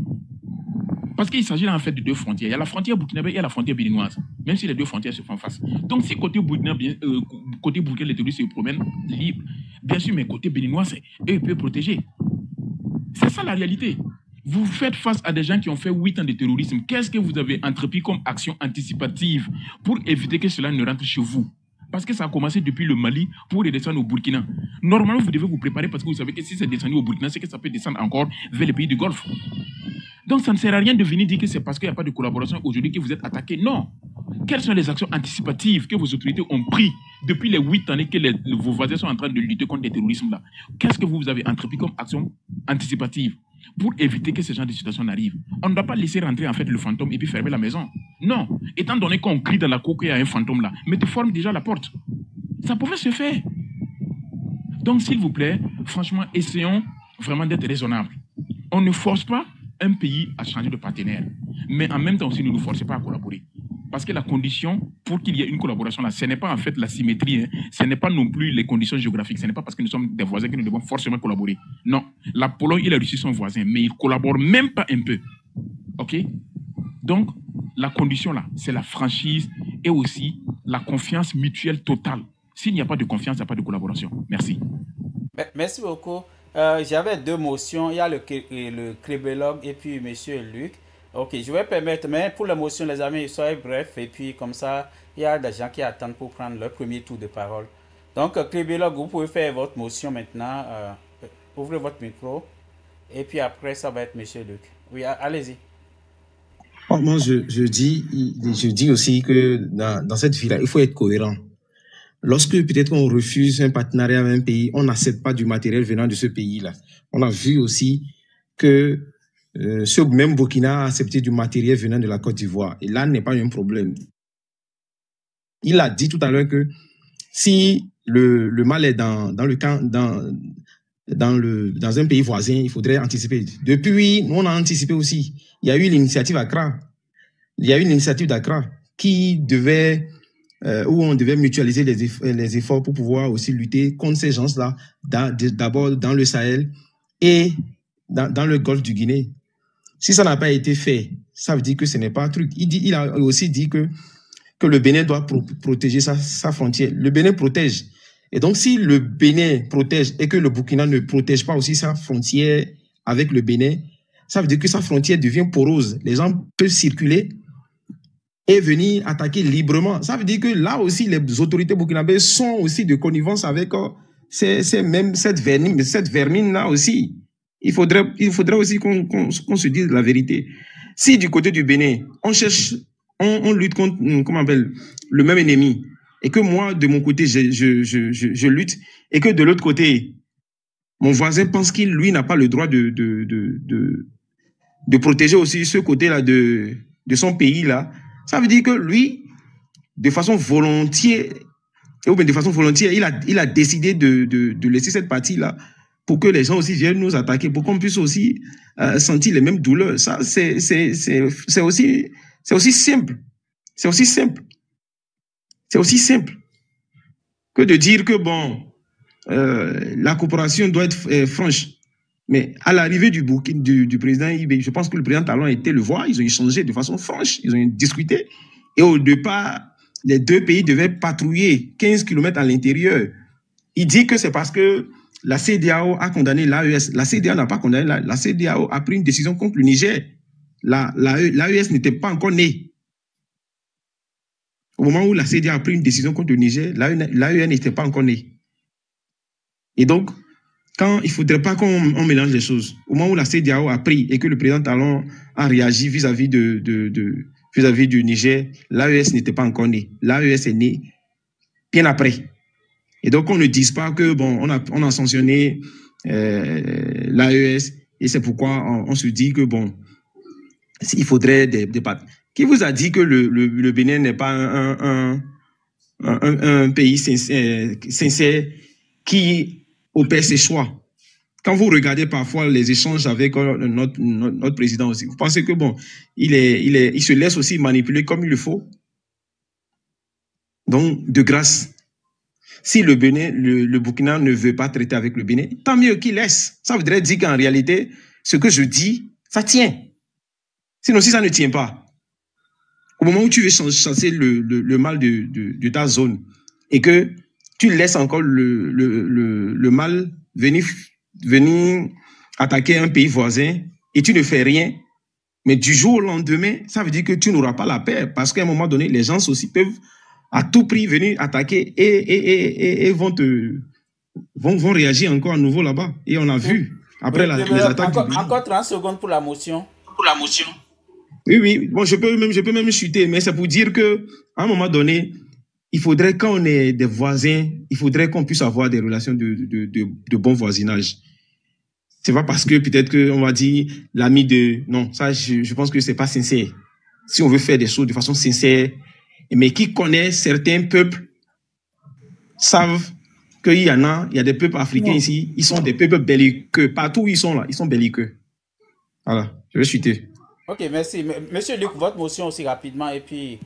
Parce qu'il s'agit en fait de deux frontières. Il y a la frontière burkinabé et la frontière béninoise. Même si les deux frontières se font face. Donc si côté Burkina, les terroristes se promènent libres, bien sûr, mais côté béninois, eux, ils peuvent protéger. C'est ça la réalité. Vous faites face à des gens qui ont fait 8 ans de terrorisme. Qu'est-ce que vous avez entrepris comme action anticipative pour éviter que cela ne rentre chez vous? Parce que ça a commencé depuis le Mali pour redescendre au Burkina. Normalement, vous devez vous préparer parce que vous savez que si c'est descendu au Burkina, c'est que ça peut descendre encore vers les pays du Golfe. Donc, ça ne sert à rien de venir dire que c'est parce qu'il n'y a pas de collaboration aujourd'hui que vous êtes attaqué. Non. Quelles sont les actions anticipatives que vos autorités ont prises depuis les 8 années que vos voisins sont en train de lutter contre le terrorisme là? Qu'est-ce que vous avez entrepris comme action anticipative pour éviter que ce genre de situation n'arrive? On ne doit pas laisser rentrer en fait le fantôme et puis fermer la maison. Non. Étant donné qu'on crie dans la cour qu'il y a un fantôme là, mais tu formes déjà la porte. Ça pouvait se faire. Donc, s'il vous plaît, franchement, essayons vraiment d'être raisonnables. On ne force pas un pays à changer de partenaire. Mais en même temps aussi, ne nous forcez pas à collaborer. Parce que la condition pour qu'il y ait une collaboration là, ce n'est pas en fait la symétrie, hein. Ce n'est pas non plus les conditions géographiques. Ce n'est pas parce que nous sommes des voisins que nous devons forcément collaborer. Non, la Pologne et la Russie sont voisins, mais ils ne collaborent même pas un peu. OK? Donc, la condition là, c'est la franchise et aussi la confiance mutuelle totale. S'il n'y a pas de confiance, il n'y a pas de collaboration. Merci. Merci beaucoup. J'avais 2 motions. Il y a le crébélogue et puis M. Luc. Ok, je vais permettre, mais pour la motion, les amis, soyez brefs. Et puis, comme ça, il y a des gens qui attendent pour prendre leur premier tour de parole. Donc, crébélogue, vous pouvez faire votre motion maintenant. Ouvrez votre micro. Et puis après, ça va être M. Luc. Oui, allez-y. Oh, moi, je dis aussi que dans cette vie-là, il faut être cohérent. Lorsque peut-être on refuse un partenariat avec un pays, on n'accepte pas du matériel venant de ce pays-là. On a vu aussi que ce même Burkina a accepté du matériel venant de la Côte d'Ivoire. Et là, n'est pas un problème. Il a dit tout à l'heure que si le mal est dans un pays voisin, il faudrait anticiper. Depuis, nous, on a anticipé aussi. Il y a eu l'initiative Accra. Il y a eu une initiative d'Accra qui devait... où on devait mutualiser les efforts pour pouvoir aussi lutter contre ces gens-là, d'abord dans le Sahel et dans le golfe du Guinée. Si ça n'a pas été fait, ça veut dire que ce n'est pas un truc. Il a aussi dit que le Bénin doit protéger sa frontière. Le Bénin protège. Et donc, si le Bénin protège et que le Burkina ne protège pas aussi sa frontière avec le Bénin, ça veut dire que sa frontière devient porose. Les gens peuvent circuler et venir attaquer librement. Ça veut dire que là aussi, les autorités burkinabées sont aussi de connivence avec cette vermine-là aussi. Il faudrait aussi qu'on se dise la vérité. Si du côté du Bénin, on lutte contre, comment on appelle, le même ennemi, et que moi, de mon côté, je lutte, et que de l'autre côté, mon voisin pense qu'il, lui, n'a pas le droit de protéger aussi ce côté-là de son pays-là, ça veut dire que lui, de façon volontiers, il a décidé de laisser cette partie-là pour que les gens aussi viennent nous attaquer, pour qu'on puisse aussi sentir les mêmes douleurs. Ça, c'est aussi simple. C'est aussi simple. C'est aussi simple que de dire que, bon, la coopération doit être franche. Mais à l'arrivée du président Ibé, je pense que le président Talon était le voir, ils ont échangé de façon franche, ils ont discuté. Et au départ, les deux pays devaient patrouiller 15 km à l'intérieur. Il dit que c'est parce que la CEDEAO a condamné l'AES. La CEDEAO n'a pas condamné, la CEDEAO a pris une décision contre le Niger. L'AES n'était pas encore née. Au moment où la CEDEAO a pris une décision contre le Niger, l'AES n'était pas encore née. Et donc, il ne faudrait pas qu'on mélange les choses. Au moment où la CEDEAO a pris et que le président Talon a réagi vis-à-vis du Niger, l'AES n'était pas encore né. L'AES est né bien après. Et donc, on ne dise pas que, bon, on a sanctionné l'AES, et c'est pourquoi on se dit que bon, il faudrait des pattes. Qui vous a dit que le Bénin n'est pas un pays sincère qui opère ses choix? Quand vous regardez parfois les échanges avec notre président aussi, vous pensez que bon, il se laisse aussi manipuler comme il le faut? Donc, de grâce, si le Bénin, le Burkina ne veut pas traiter avec le Bénin, tant mieux qu'il laisse. Ça voudrait dire qu'en réalité, ce que je dis, ça tient. Sinon, si ça ne tient pas, au moment où tu veux chasser le mal de ta zone et que tu laisses encore le mal venir attaquer un pays voisin et tu ne fais rien, mais du jour au lendemain, ça veut dire que tu n'auras pas la paix parce qu'à un moment donné, les gens aussi peuvent à tout prix venir attaquer et vont réagir encore à nouveau là-bas. Et on a vu après les attaques. Encore 30 secondes pour la motion. Oui, bon, je peux même chuter, mais c'est pour dire que à un moment donné, il faudrait, quand on est des voisins, il faudrait qu'on puisse avoir des relations de bon voisinage. C'est pas parce que peut-être qu'on va dire l'ami de... Non, ça, je pense que c'est pas sincère. Si on veut faire des choses de façon sincère, mais qui connaît certains peuples, savent qu'il y a des peuples africains ici, ils sont des peuples belliqueux. Partout où ils sont là, ils sont belliqueux. Voilà, je vais chuter. Ok, merci. Monsieur Luc, votre motion aussi rapidement et puis...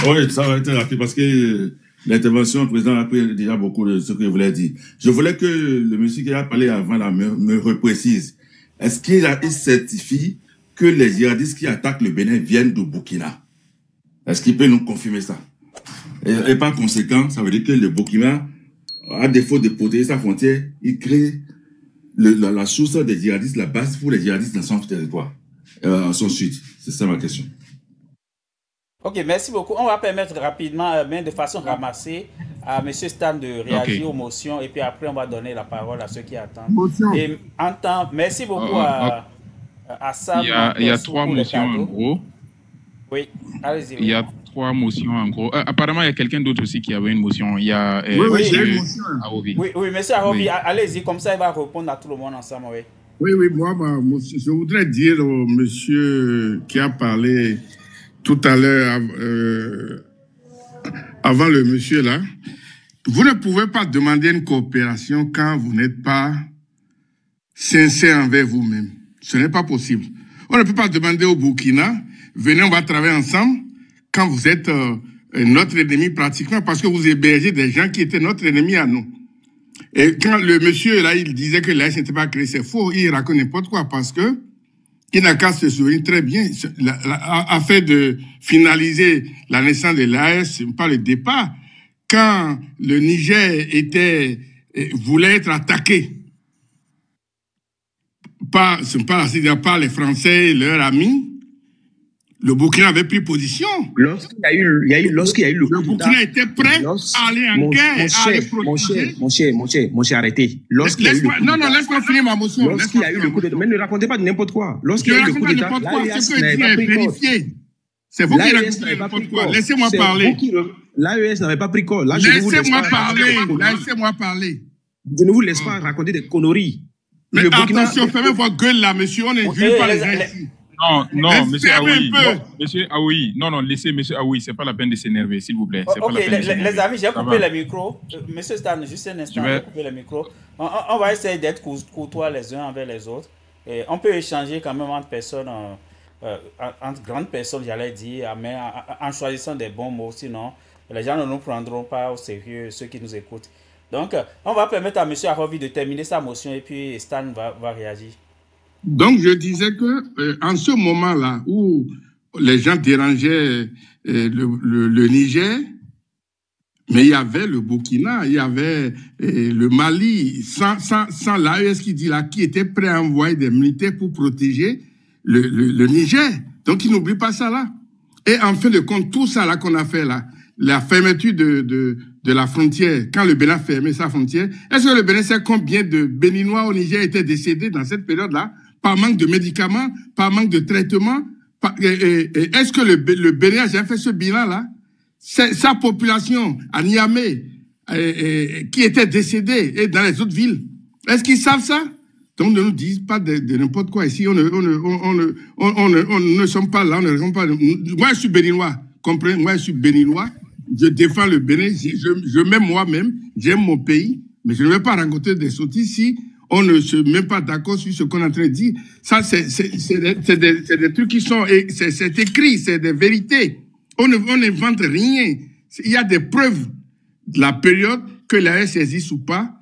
Oui, ça va être rapide parce que l'intervention du président a pris déjà beaucoup de ce que je voulais dire. Je voulais que le monsieur qui a parlé avant là, me reprécise. Est-ce qu'il certifie que les djihadistes qui attaquent le Bénin viennent du Burkina? Est-ce qu'il peut nous confirmer ça? Et par conséquent, ça veut dire que le Burkina, à défaut de protéger sa frontière, il crée la source des djihadistes, la base pour les djihadistes dans son territoire, en son sud. C'est ça ma question. Ok, merci beaucoup. On va permettre rapidement, mais de façon ramassée, à M. Stan de réagir aux motions et puis après on va donner la parole à ceux qui attendent. Et merci beaucoup à Sam. Il y a 3 motions en gros. Oui, allez-y. Il y a 3 motions en gros. Apparemment, il y a quelqu'un d'autre aussi qui avait une motion. Il y a j'ai une motion. Arobi. Oui, monsieur Arobi, allez-y, comme ça il va répondre à tout le monde ensemble. Oui, moi, ma motion, je voudrais dire au monsieur qui a parlé tout à l'heure, avant le monsieur là, vous ne pouvez pas demander une coopération quand vous n'êtes pas sincère envers vous-même. Ce n'est pas possible. On ne peut pas demander au Burkina, venez, on va travailler ensemble, quand vous êtes notre ennemi pratiquement, parce que vous hébergez des gens qui étaient notre ennemi à nous. Et quand le monsieur là, il disait que l'AES n'était pas créé, c'est faux, il raconte n'importe quoi, parce que il n'a qu'à se souvenir très bien, afin de finaliser la naissance de l'AES, par le départ, quand le Niger voulait être attaqué par les Français et leurs amis, le Burkina avait pris position. Lorsqu'il y a eu le Burkina était prêt à aller en guerre, à aller protéger. Mon cher, arrêtez. Laisse-moi finir ma motion. Lorsqu'il y a eu le coup d'État, mais ne racontez pas n'importe quoi. Lorsqu'il y a eu le coup d'État, ce que je dis est vérifié. C'est vous qui racontez n'importe quoi. Laissez-moi parler. L'AES n'avait pas pris corps. Laissez-moi parler. Je ne vous laisse pas raconter des conneries. Mais attention, fermez votre gueule là, monsieur. On n'est juste pas les gens ici. Non, monsieur Aoui. Monsieur Aoui. Non, laissez monsieur Aoui. C'est pas la peine de s'énerver, s'il vous plaît. Ok, les amis, j'ai coupé le micro. Monsieur Stan, juste un instant, j'ai coupé le micro. On va essayer d'être courtois les uns envers les autres. Et on peut échanger quand même entre personnes, entre grandes personnes, j'allais dire, mais en choisissant des bons mots. Sinon, les gens ne nous prendront pas au sérieux, ceux qui nous écoutent. Donc, on va permettre à monsieur Arovi de terminer sa motion et puis Stan va réagir. Donc, je disais que en ce moment-là où les gens dérangeaient le Niger, mais il y avait le Burkina, il y avait le Mali, sans l'AES qui était prêt à envoyer des militaires pour protéger le Niger. Donc, il n'oublie pas ça là. Et en fin de compte, tout ça là qu'on a fait là, la fermeture de la frontière, quand le Bénin a fermé sa frontière, est-ce que le Bénin sait combien de Béninois au Niger étaient décédés dans cette période-là? Par manque de médicaments, par manque de traitement. Est-ce que le Bénin a jamais fait ce bilan-là? Sa population à Niamey qui était décédée et dans les autres villes. Est-ce qu'ils savent ça? Donc, ne nous disent pas de n'importe quoi ici. On ne sommes pas là, on ne répond pas. Moi, je suis béninois. Comprenez? Moi, je suis béninois. Je défends le Bénin. Je m'aime moi-même. J'aime mon pays. Mais je ne vais pas raconter des sottises si on ne se met pas d'accord sur ce qu'on est en train de dire. Ça, c'est des trucs qui sont... C'est écrit, c'est des vérités. On n'invente rien. Il y a des preuves de la période que l'AES existe ou pas.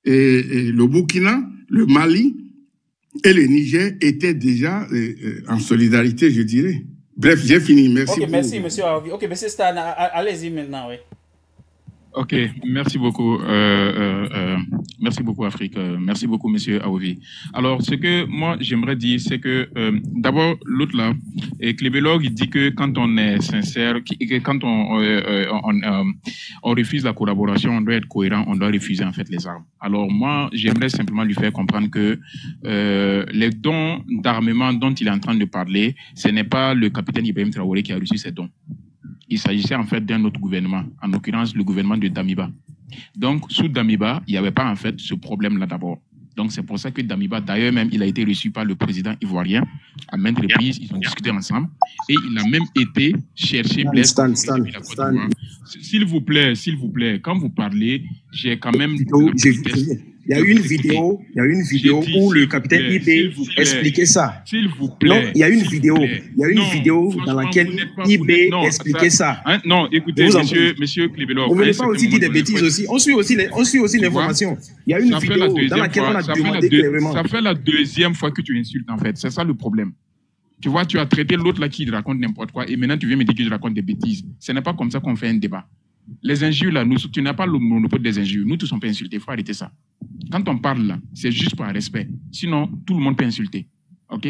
Et le Burkina, le Mali et le Niger étaient déjà en solidarité, je dirais. Bref, j'ai fini. Merci. Ok, merci, monsieur Aovi. Ok, monsieur Stan, allez-y maintenant, oui. Ok, merci beaucoup. Merci beaucoup, Afrique. Merci beaucoup, monsieur Aovi. Alors, ce que moi, j'aimerais dire, c'est que, d'abord, l'autre là, Klebelog, il dit que quand on est sincère, que quand on refuse la collaboration, on doit être cohérent, on doit refuser, en fait, les armes. Alors, moi, j'aimerais simplement lui faire comprendre que les dons d'armement dont il est en train de parler, ce n'est pas le capitaine Ibrahim Traoré qui a reçu ces dons. Il s'agissait en fait d'un autre gouvernement, en l'occurrence le gouvernement de Damiba. Donc, sous Damiba, il n'y avait pas en fait ce problème-là d'abord. Donc, c'est pour ça que Damiba, d'ailleurs même, il a été reçu par le président ivoirien à maintes reprises. Ils ont discuté ensemble et il a même été chercher Blaise. S'il vous plaît, quand vous parlez, j'ai quand même... Il y a une vidéo où le capitaine IB expliquait ça. S'il vous plaît. Non, il y a une vidéo. Dans laquelle IB expliquait ça. Hein, non, écoutez, monsieur Klebelog. Vous ne voulez pas aussi dire des bêtises aussi. On suit aussi l'information. Il y a une vidéo dans laquelle on a demandé clairement. Ça fait la deuxième fois que tu insultes, en fait. C'est ça le problème. Tu vois, tu as traité l'autre là qui raconte n'importe quoi et maintenant tu viens me dire que je raconte des bêtises. Ce n'est pas comme ça qu'on fait un débat. Les injures là, tu n'as pas le monopole des injures. Nous tous on peut insulter, il faut arrêter ça. Quand on parle là, c'est juste par respect. Sinon, tout le monde peut insulter. Ok?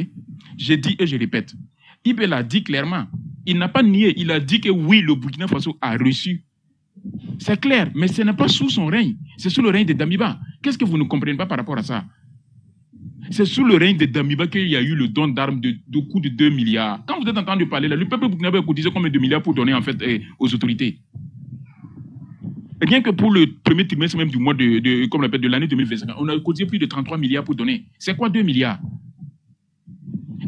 J'ai dit et je répète. Ibé l'a dit clairement. Il n'a pas nié. Il a dit que oui, le Burkina Faso a reçu. C'est clair, mais ce n'est pas sous son règne. C'est sous le règne de Damiba. Qu'est-ce que vous ne comprenez pas par rapport à ça? C'est sous le règne de Damiba qu'il y a eu le don d'armes de coût de 2 milliards. Quand vous êtes en train de parler là, le peuple burkinabé a cotisé combien de milliards pour donner en fait aux autorités? Rien que pour le premier trimestre même du mois comme on l'appelle, de l'année 2025, on a cotisé plus de 33 milliards pour donner. C'est quoi 2 milliards?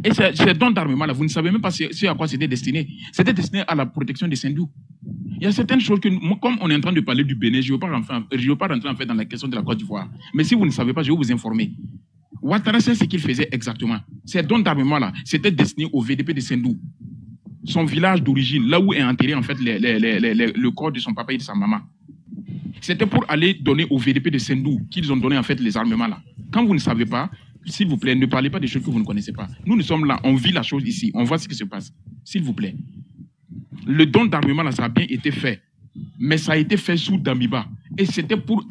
Et ces dons d'armement là, vous ne savez même pas à quoi c'était destiné. C'était destiné à la protection des Sindous. Il y a certaines choses que, comme on est en train de parler du Bénin, je ne veux pas rentrer en fait dans la question de la Côte d'Ivoire. Mais si vous ne savez pas, je vais vous informer. Ouattara sait ce qu'il faisait exactement. Ces dons d'armement là, c'était destiné au VDP de Sindou. Son village d'origine, là où est enterré en fait le corps de son papa et de sa maman. C'était pour aller donner au VDP de Sindou qu'ils ont donné en fait les armements là. Quand vous ne savez pas, s'il vous plaît, ne parlez pas des choses que vous ne connaissez pas. Nous sommes là, on vit la chose ici, on voit ce qui se passe. S'il vous plaît. Le don d'armement là, ça a bien été fait. Mais ça a été fait sous Damiba. Et c'était pour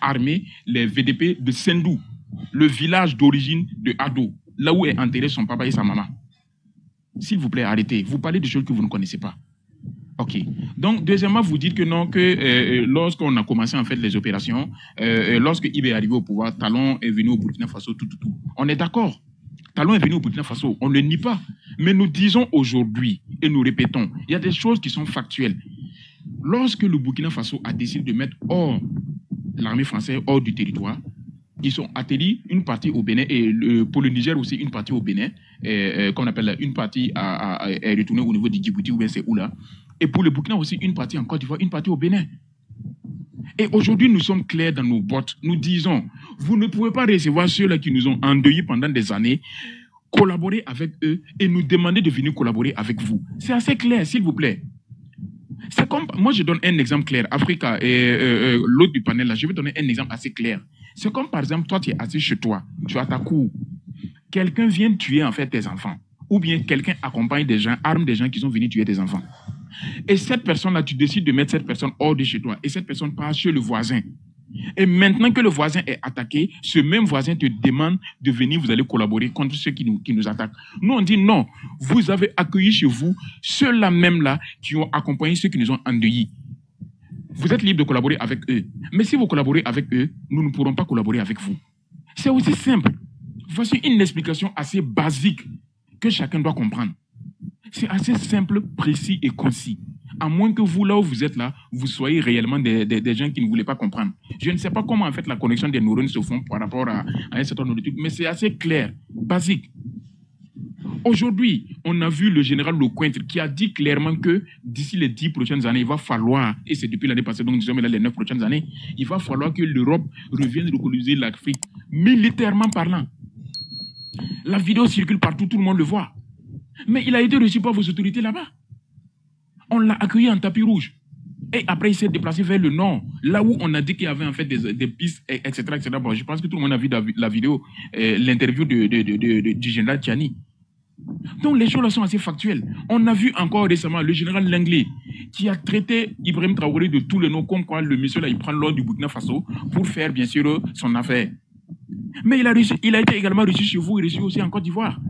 armer les VDP de Sindou, le village d'origine de Ado, là où est enterré son papa et sa maman. S'il vous plaît, arrêtez. Vous parlez de choses que vous ne connaissez pas. Ok. Donc, deuxièmement, vous dites que non, que lorsqu'on a commencé en fait les opérations, lorsque Ibé est arrivé au pouvoir, Talon est venu au Burkina Faso, tout. On est d'accord. Talon est venu au Burkina Faso, on ne le nie pas. Mais nous disons aujourd'hui, et nous répétons, il y a des choses qui sont factuelles. Lorsque le Burkina Faso a décidé de mettre hors l'armée française, hors du territoire, ils ont atterri une partie au Bénin, et pour le Niger aussi, une partie au Bénin, qu'on appelle une partie est retournée au niveau du Djibouti, ou bien c'est où là. Et pour le Burkina aussi, une partie en Côte d'Ivoire, une partie au Bénin. Et aujourd'hui, nous sommes clairs dans nos bottes. Nous disons, vous ne pouvez pas recevoir ceux-là qui nous ont endeuillés pendant des années, collaborer avec eux et nous demander de venir collaborer avec vous. C'est assez clair, s'il vous plaît. C'est comme, moi, je donne un exemple clair. Africa et l'autre du panel, là, je vais donner un exemple assez clair. C'est comme, par exemple, toi, tu es assis chez toi, tu as ta cour. Quelqu'un vient tuer, en fait, tes enfants. Ou bien quelqu'un accompagne des gens, arme des gens qui sont venus tuer tes enfants. Et cette personne-là, tu décides de mettre cette personne hors de chez toi. Et cette personne part chez le voisin. Et maintenant que le voisin est attaqué, ce même voisin te demande de venir, vous allez collaborer contre ceux qui nous attaquent. Nous, on dit non. Vous avez accueilli chez vous ceux-là même-là qui ont accompagné ceux qui nous ont endeuillés. Vous êtes libre de collaborer avec eux. Mais si vous collaborez avec eux, nous ne pourrons pas collaborer avec vous. C'est aussi simple. Voici une explication assez basique que chacun doit comprendre. C'est assez simple, précis et concis. À moins que vous, là où vous êtes là, vous soyez réellement des gens qui ne voulaient pas comprendre. Je ne sais pas comment, en fait, la connexion des neurones se font par rapport à un certain nombre de trucs, mais c'est assez clair, basique. Aujourd'hui, on a vu le général Lecointre qui a dit clairement que d'ici les 10 prochaines années, il va falloir, et c'est depuis l'année passée, donc nous sommes là les 9 prochaines années, il va falloir que l'Europe revienne recoloniser l'Afrique, militairement parlant. La vidéo circule partout, tout le monde le voit. Mais il a été reçu par vos autorités là-bas. On l'a accueilli en tapis rouge. Et après, il s'est déplacé vers le nord, là où on a dit qu'il y avait en fait des pistes, etc., etc. Bon, je pense que tout le monde a vu la vidéo, l'interview du général Tchiani. Donc les choses là sont assez factuelles. On a vu encore récemment le général Langley qui a traité Ibrahim Traoré de tous les noms, comme quoi le monsieur là il prend l'ordre du Burkina Faso pour faire bien sûr son affaire. Mais il a été également reçu chez vous et reçu aussi en Côte d'Ivoire.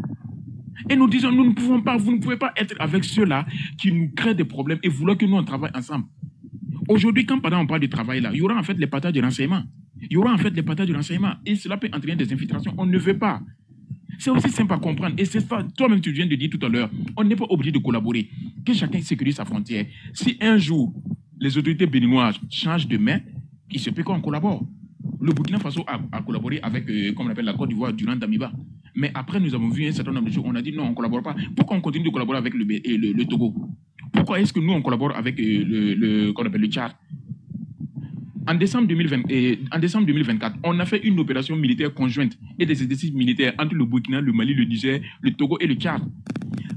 Et nous disons, nous ne pouvons pas, vous ne pouvez pas être avec ceux-là qui nous créent des problèmes et vouloir que nous on travaille ensemble. Aujourd'hui, quand pendant on parle de travail là, il y aura en fait les partages de renseignements. Il y aura en fait les partages de renseignements et cela peut entraîner des infiltrations. On ne veut pas. C'est aussi simple à comprendre. Et c'est ça, toi-même tu viens de dire tout à l'heure, on n'est pas obligé de collaborer. Que chacun sécurise sa frontière. Si un jour, les autorités béninoises changent de main, il se peut qu'on collabore. Le Burkina Faso a collaboré avec, comme on appelle la Côte d'Ivoire, durant Damiba. Mais après, nous avons vu un certain nombre de choses. On a dit non, on ne collabore pas. Pourquoi on continue de collaborer avec le Togo? Pourquoi est-ce que nous, on collabore avec qu'on appelle le Tchad? En décembre 2024, on a fait une opération militaire conjointe et des exercices militaires entre le Burkina, le Mali, le Niger, le Togo et le Tchad.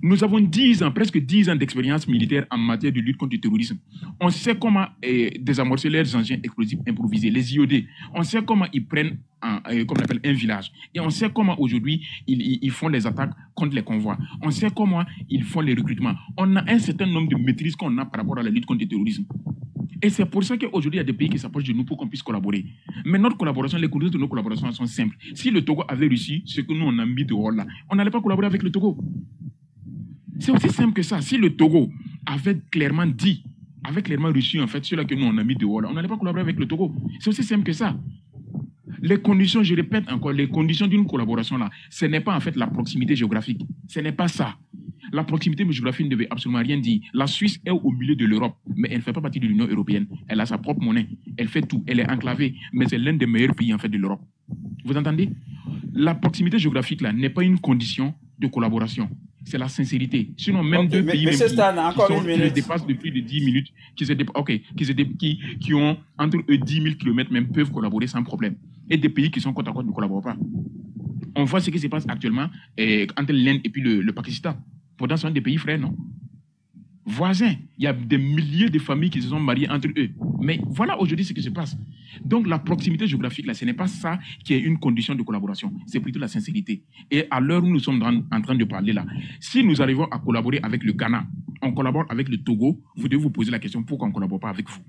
Nous avons 10 ans, presque 10 ans d'expérience militaire en matière de lutte contre le terrorisme. On sait comment désamorcer leurs engins explosifs improvisés, les IOD. On sait comment ils prennent comme on appelle un village. Et on sait comment aujourd'hui ils font les attaques contre les convois. On sait comment ils font les recrutements. On a un certain nombre de maîtrises qu'on a par rapport à la lutte contre le terrorisme. Et c'est pour ça qu'aujourd'hui, il y a des pays qui s'approchent de nous pour qu'on puisse collaborer. Mais notre collaboration, les conditions de nos collaborations sont simples. Si le Togo avait réussi ce que nous, on a mis dehors là, on n'allait pas collaborer avec le Togo. C'est aussi simple que ça. Si le Togo avait clairement dit, avait clairement reçu en fait ceux-là que nous, on a mis dehors là, on n'allait pas collaborer avec le Togo. C'est aussi simple que ça. Les conditions, je répète encore, les conditions d'une collaboration là, ce n'est pas en fait la proximité géographique. Ce n'est pas ça. La proximité géographique ne veut absolument rien dire. La Suisse est au milieu de l'Europe, mais elle ne fait pas partie de l'Union européenne. Elle a sa propre monnaie. Elle fait tout. Elle est enclavée, mais c'est l'un des meilleurs pays en fait de l'Europe. Vous entendez? La proximité géographique là n'est pas une condition de collaboration. C'est la sincérité. Sinon, même deux pays même qui dépassent de plus de 10 minutes, qui ont entre eux 10 000 km même peuvent collaborer sans problème. Et des pays qui sont côte à côte ne collaborent pas. On voit ce qui se passe actuellement entre l'Inde et puis le Pakistan. Pourtant, ce sont des pays frères, non? Voisins. Il y a des milliers de familles qui se sont mariées entre eux. Mais voilà aujourd'hui ce qui se passe. Donc, la proximité géographique, là, ce n'est pas ça qui est une condition de collaboration. C'est plutôt la sincérité. Et à l'heure où nous sommes en train de parler là, si nous arrivons à collaborer avec le Ghana, on collabore avec le Togo, vous devez vous poser la question pourquoi on ne collabore pas avec vous.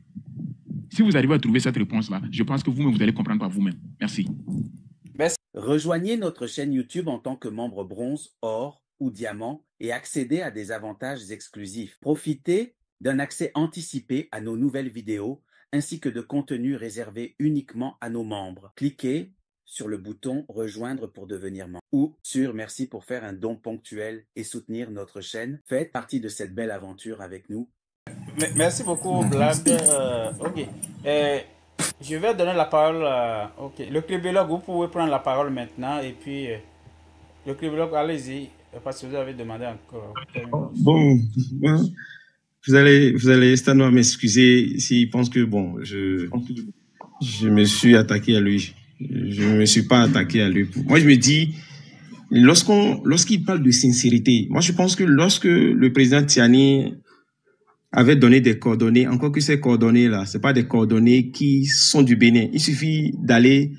Si vous arrivez à trouver cette réponse-là, je pense que vous-même, vous allez comprendre par vous-même. Merci. Rejoignez notre chaîne YouTube en tant que membre bronze, or ou diamant et accédez à des avantages exclusifs. Profitez d'un accès anticipé à nos nouvelles vidéos ainsi que de contenus réservés uniquement à nos membres. Cliquez sur le bouton rejoindre pour devenir membre ou sur merci pour faire un don ponctuel et soutenir notre chaîne. Faites partie de cette belle aventure avec nous. Merci beaucoup, Black. Ok. Je vais donner la parole à... Ok. Le cribologue, vous pouvez prendre la parole maintenant et puis le cribologue, allez-y. Parce que vous avez demandé encore. Bon, vous allez certainement m'excuser s'il pense que bon, je me suis attaqué à lui. Je ne me suis pas attaqué à lui. Moi, je me dis, lorsqu'il parle de sincérité, moi, je pense que lorsque le président Tchiani avait donné des coordonnées, encore que ces coordonnées-là, c'est pas des coordonnées qui sont du Bénin. Il suffit d'aller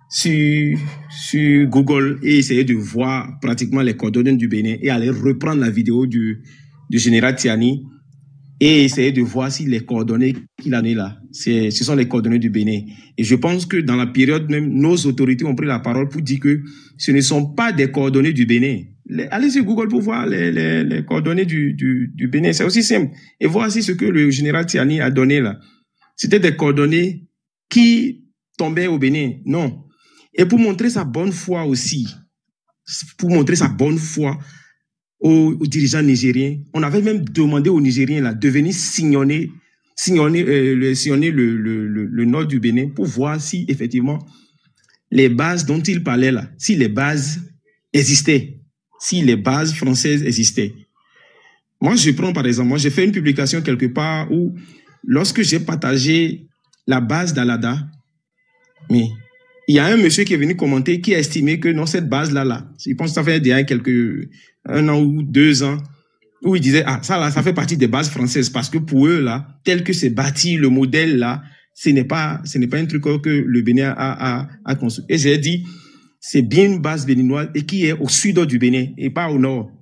sur Google et essayer de voir pratiquement les coordonnées du Bénin et aller reprendre la vidéo du général Tchiani et essayer de voir si les coordonnées qu'il a données là, ce sont les coordonnées du Bénin. Et je pense que dans la période même, nos autorités ont pris la parole pour dire que ce ne sont pas des coordonnées du Bénin. Allez sur Google pour voir les coordonnées du Bénin. C'est aussi simple. Et voici ce que le général Tchiani a donné là. C'était des coordonnées qui tombaient au Bénin. Non. Et pour montrer sa bonne foi aussi, aux dirigeants nigériens. On avait même demandé aux Nigériens là, de venir sillonner le nord du Bénin pour voir si effectivement les bases dont il parlait là, si les bases existaient, si les bases françaises existaient. Moi, je prends par exemple, moi j'ai fait une publication quelque part où lorsque j'ai partagé la base d'Alada, mais il y a un monsieur qui est venu commenter qui a estimé que non, cette base-là, je pense que ça fait déjà un an ou 2 ans, où il disait, ah, ça là, ça fait partie des bases françaises, parce que pour eux, là, tel que c'est bâti, le modèle, là, ce n'est pas un truc que le Bénin a construit. Et j'ai dit, c'est bien une base béninoise et qui est au sud du Bénin et pas au nord.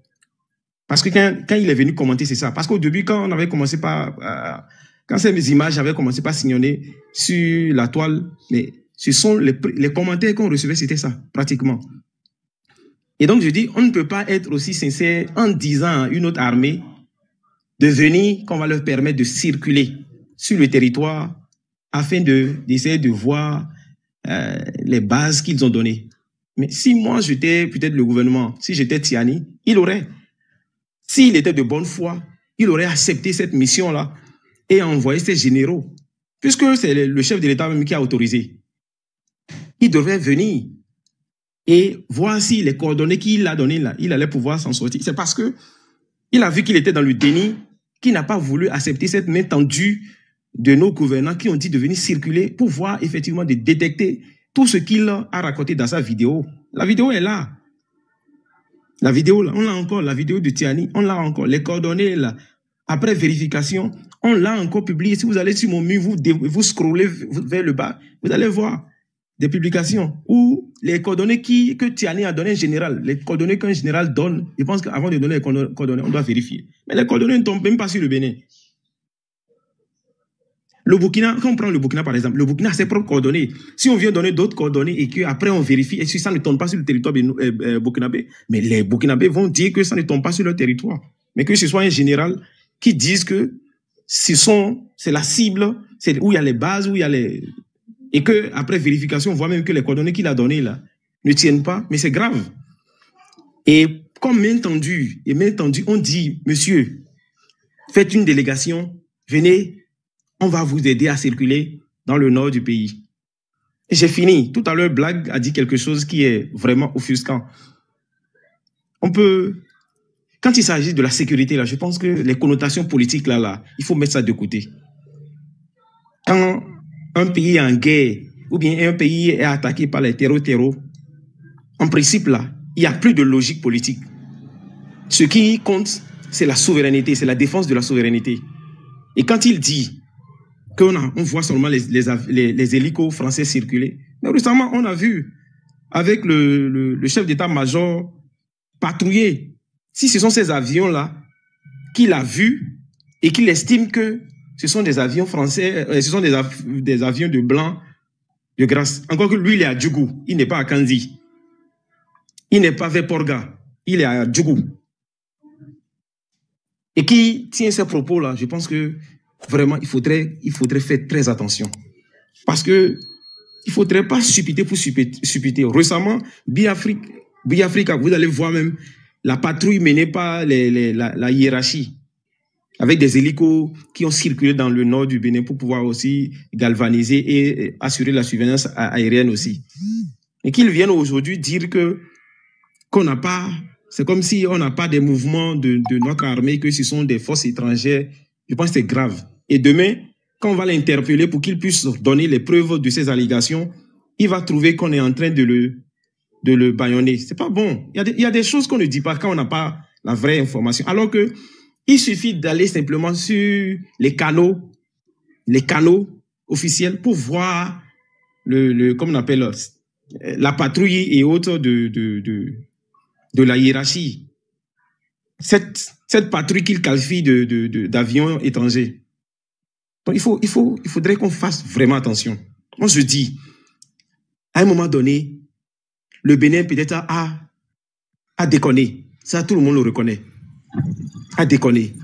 Parce que quand il est venu commenter, c'est ça. Parce qu'au début, quand on avait commencé quand ces images avaient commencé par sillonner sur la toile, mais ce sont les commentaires qu'on recevait, c'était ça, pratiquement. Et donc, je dis, on ne peut pas être aussi sincère en disant à une autre armée de venir, qu'on va leur permettre de circuler sur le territoire afin d'essayer de voir les bases qu'ils ont données. Mais si moi, j'étais peut-être le gouvernement, si j'étais Tiani, s'il était de bonne foi, il aurait accepté cette mission-là et envoyé ses généraux, puisque c'est le chef de l'État même qui a autorisé. Il devrait venir et voir si les coordonnées qu'il a données là, il allait pouvoir s'en sortir. C'est parce que il a vu qu'il était dans le déni, qu'il n'a pas voulu accepter cette main tendue de nos gouvernants qui ont dit de venir circuler pour voir effectivement, de détecter tout ce qu'il a raconté dans sa vidéo. La vidéo est là. La vidéo, là, on l'a encore. La vidéo de Tiani, on l'a encore. Les coordonnées, là, après vérification, on l'a encore publié. Si vous allez sur mon mur, vous scrollez vers le bas, vous allez voir des publications où les coordonnées que Tiani a donné en général, les coordonnées qu'un général donne, je pense qu'avant de donner les coordonnées, on doit vérifier. Mais les coordonnées ne tombent même pas sur le Bénin. Le Burkina, quand on prend le Burkina par exemple, le Burkina a ses propres coordonnées. Si on vient donner d'autres coordonnées et qu'après on vérifie, et si ça ne tombe pas sur le territoire burkinabé, mais les Burkinabés vont dire que ça ne tombe pas sur leur territoire. Mais que ce soit un général qui dise que c'est la cible, c'est où il y a les bases, où il y a les... Et qu'après vérification, on voit même que les coordonnées qu'il a données là ne tiennent pas, mais c'est grave. Et comme main tendue, on dit, monsieur, faites une délégation, venez, on va vous aider à circuler dans le nord du pays. Et j'ai fini. Tout à l'heure, Blague a dit quelque chose qui est vraiment offusquant. Quand il s'agit de la sécurité, là, je pense que les connotations politiques, là, il faut mettre ça de côté. Quand un pays est en guerre, ou bien un pays est attaqué par les terreaux, en principe, là, il n'y a plus de logique politique. Ce qui compte, c'est la souveraineté, c'est la défense de la souveraineté. Et quand il dit on voit seulement les hélicos français circuler, mais récemment, on a vu avec le chef d'état-major patrouiller. Si ce sont ces avions-là qu'il a vus et qu'il estime que ce sont des avions français, ce sont des avions de blanc de grâce. Encore que lui, il est à Djougou, il n'est pas à Kanzi. Il n'est pas vers Porga, il est à Djougou. Et qui tient ces propos-là, je pense que vraiment, il faudrait faire très attention. Parce que il ne faudrait pas suppiter pour suppiter. Récemment, Biafrica, vous allez voir même la patrouille menée par la hiérarchie, avec des hélicos qui ont circulé dans le nord du Bénin pour pouvoir aussi galvaniser et assurer la surveillance aérienne aussi. Et qu'ils viennent aujourd'hui dire qu'on n'a pas, c'est comme si on n'a pas des mouvements de notre armée, que ce sont des forces étrangères. Je pense que c'est grave. Et demain, quand on va l'interpeller pour qu'il puisse donner les preuves de ces allégations, il va trouver qu'on est en train de le bâillonner. C'est pas bon. Il y a des choses qu'on ne dit pas quand on n'a pas la vraie information. Alors que il suffit d'aller simplement sur les canaux officiels pour voir comme on appelle la patrouille et autres de la hiérarchie. Cette patrouille qu'il qualifie d'avions étrangers. Donc il faudrait qu'on fasse vraiment attention. Moi je dis, à un moment donné, le Bénin peut-être a déconné. Ça, tout le monde le reconnaît. A déconné.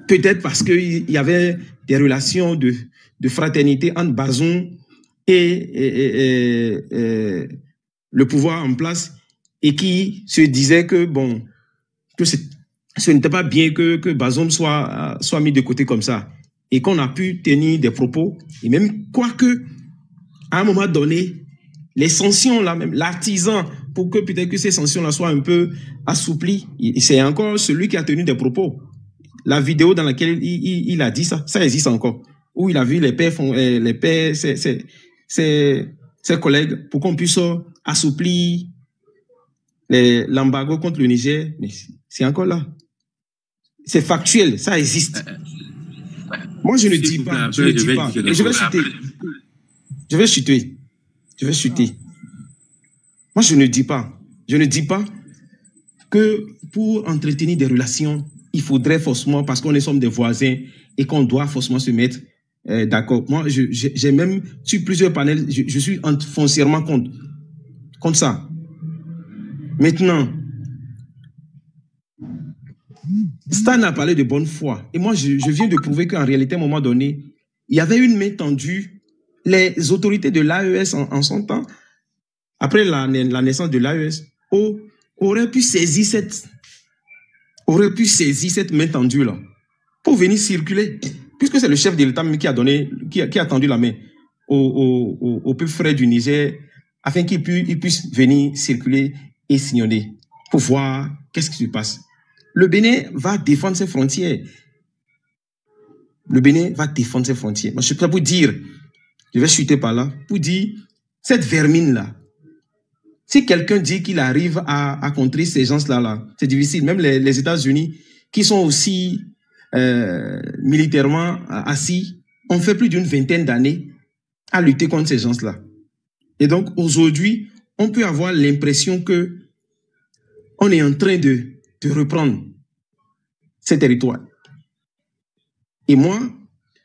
Peut-être parce qu'il y avait des relations de fraternité entre Bazoum et le pouvoir en place et qui se disait que ce n'était pas bien que Bazoum soit mis de côté comme ça et qu'on a pu tenir des propos. Et même quoique, à un moment donné, les sanctions, là, même l'artisan, pour que peut-être que ces sanctions-là soient un peu assouplies, c'est encore celui qui a tenu des propos. La vidéo dans laquelle il a dit ça, ça existe encore. Où il a vu les pères, ses collègues, pour qu'on puisse assouplir l'embargo contre le Niger. Mais c'est encore là. C'est factuel, ça existe. Moi, je ne dis pas, je ne dis pas. Et je vais chuter. Je vais chuter. Je vais chuter. Moi, je ne dis pas. Je ne dis pas que pour entretenir des relations, il faudrait forcément, parce qu'on est sommes des voisins et qu'on doit forcément se mettre d'accord. Moi, j'ai même, sur plusieurs panels, je suis foncièrement contre ça. Maintenant, Stan a parlé de bonne foi. Et moi, je viens de prouver qu'en réalité, à un moment donné, il y avait une main tendue. Les autorités de l'AES en son temps, après la naissance de l'AES, auraient pu saisir cette main tendue-là pour venir circuler. Puisque c'est le chef de l'État qui a tendu la main au peuple frère du Niger afin qu'il puisse venir circuler et sillonner pour voir qu'est-ce qui se passe. Le Bénin va défendre ses frontières. Le Bénin va défendre ses frontières. Moi, je suis prêt pour dire, je vais chuter par là, pour dire, cette vermine-là, si quelqu'un dit qu'il arrive à contrer ces gens-là, c'est difficile. Même les États-Unis, qui sont aussi militairement assis, ont fait plus d'une vingtaine d'années à lutter contre ces gens-là. Et donc, aujourd'hui, on peut avoir l'impression que on est en train de reprendre ces territoires. Et moi,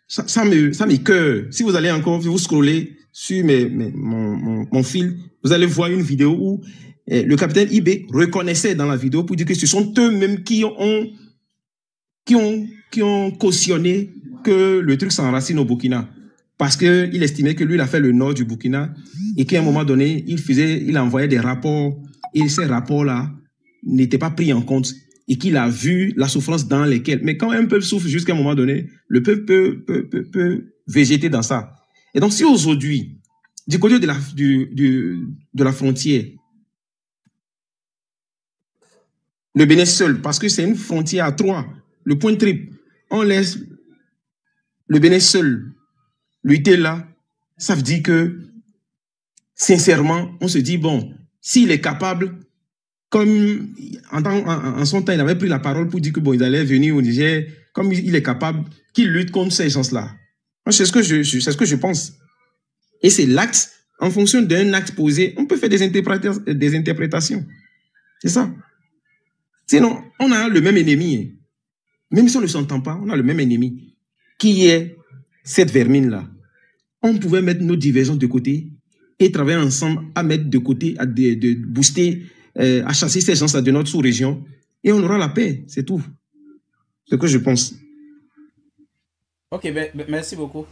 ça m'écoeure. Si vous allez encore, vous scrollez sur mon fil, vous allez voir une vidéo où le capitaine Ibé reconnaissait dans la vidéo pour dire que ce sont eux-mêmes qui ont cautionné que le truc s'enracine au Burkina. Parce qu'il estimait que lui, il a fait le nord du Burkina et qu'à un moment donné, il envoyait des rapports et ces rapports-là n'étaient pas pris en compte et qu'il a vu la souffrance dans lesquelles... Mais quand un peuple souffre jusqu'à un moment donné, le peuple peut végéter dans ça. Et donc, si aujourd'hui, du côté de la frontière, le Bénin seul, parce que c'est une frontière à 3, le point triple, on laisse le Bénin seul lutter là, ça veut dire que, sincèrement, on se dit, bon, s'il est capable, comme en son temps, il avait pris la parole pour dire que bon, il allait venir au Niger, comme il est capable, qu'il lutte contre ces gens-là. C'est ce que je pense. Et c'est l'acte, en fonction d'un acte posé, on peut faire des interprétations. C'est ça. Sinon, on a le même ennemi. Même si on ne s'entend pas, on a le même ennemi, qui est cette vermine-là. On pouvait mettre nos divergences de côté et travailler ensemble à mettre de côté, à booster, à chasser ces gens-là de notre sous-région et on aura la paix, c'est tout. C'est ce que je pense. Ok, merci beaucoup.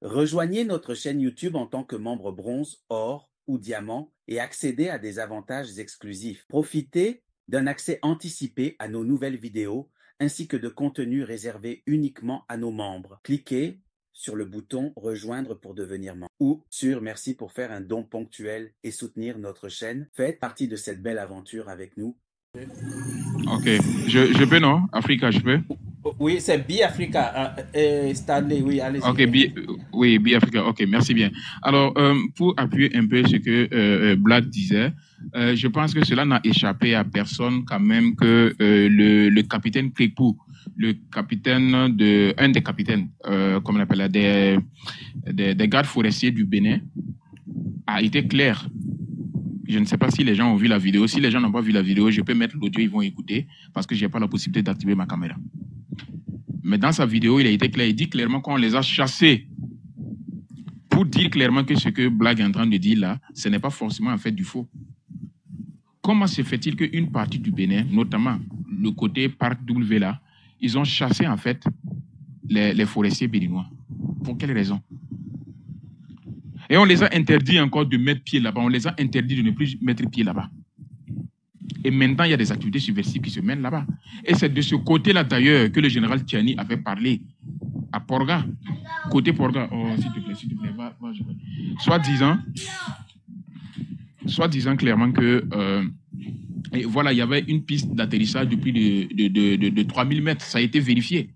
Rejoignez notre chaîne YouTube en tant que membre bronze, or ou diamant et accédez à des avantages exclusifs. Profitez d'un accès anticipé à nos nouvelles vidéos ainsi que de contenus réservés uniquement à nos membres. Cliquez sur le bouton « Rejoindre » pour devenir membre ou sur « Merci pour faire un don ponctuel et soutenir notre chaîne ». Faites partie de cette belle aventure avec nous. Ok. Je peux, non? Africa, je peux? Oui, c'est Bi-Africa. Stanley, oui, allez-y. Ok, oui, Bi-Africa. Ok, merci bien. Alors, pour appuyer un peu ce que Black disait, je pense que cela n'a échappé à personne quand même que le capitaine Kripou, un des capitaines, comme on appelle, des gardes forestiers du Bénin, a été clair. Je ne sais pas si les gens ont vu la vidéo. Si les gens n'ont pas vu la vidéo, je peux mettre l'audio, ils vont écouter, parce que je n'ai pas la possibilité d'activer ma caméra. Mais dans sa vidéo, il a été clair. Il dit clairement qu'on les a chassés. Pour dire clairement que ce que Black est en train de dire là, ce n'est pas forcément en fait du faux. Comment se fait-il qu'une partie du Bénin, notamment le côté Parc W là, ils ont chassé en fait les forestiers béninois? Pour quelle raison? Et on les a interdits encore de mettre pied là-bas. On les a interdits de ne plus mettre pied là-bas. Et maintenant, il y a des activités subversives qui se mènent là-bas. Et c'est de ce côté-là, d'ailleurs, que le général Tiani avait parlé à Porga. Côté Porga. Oh, s'il te plaît, va, soit disant clairement que et voilà, il y avait une piste d'atterrissage de plus de 3000 mètres. Ça a été vérifié.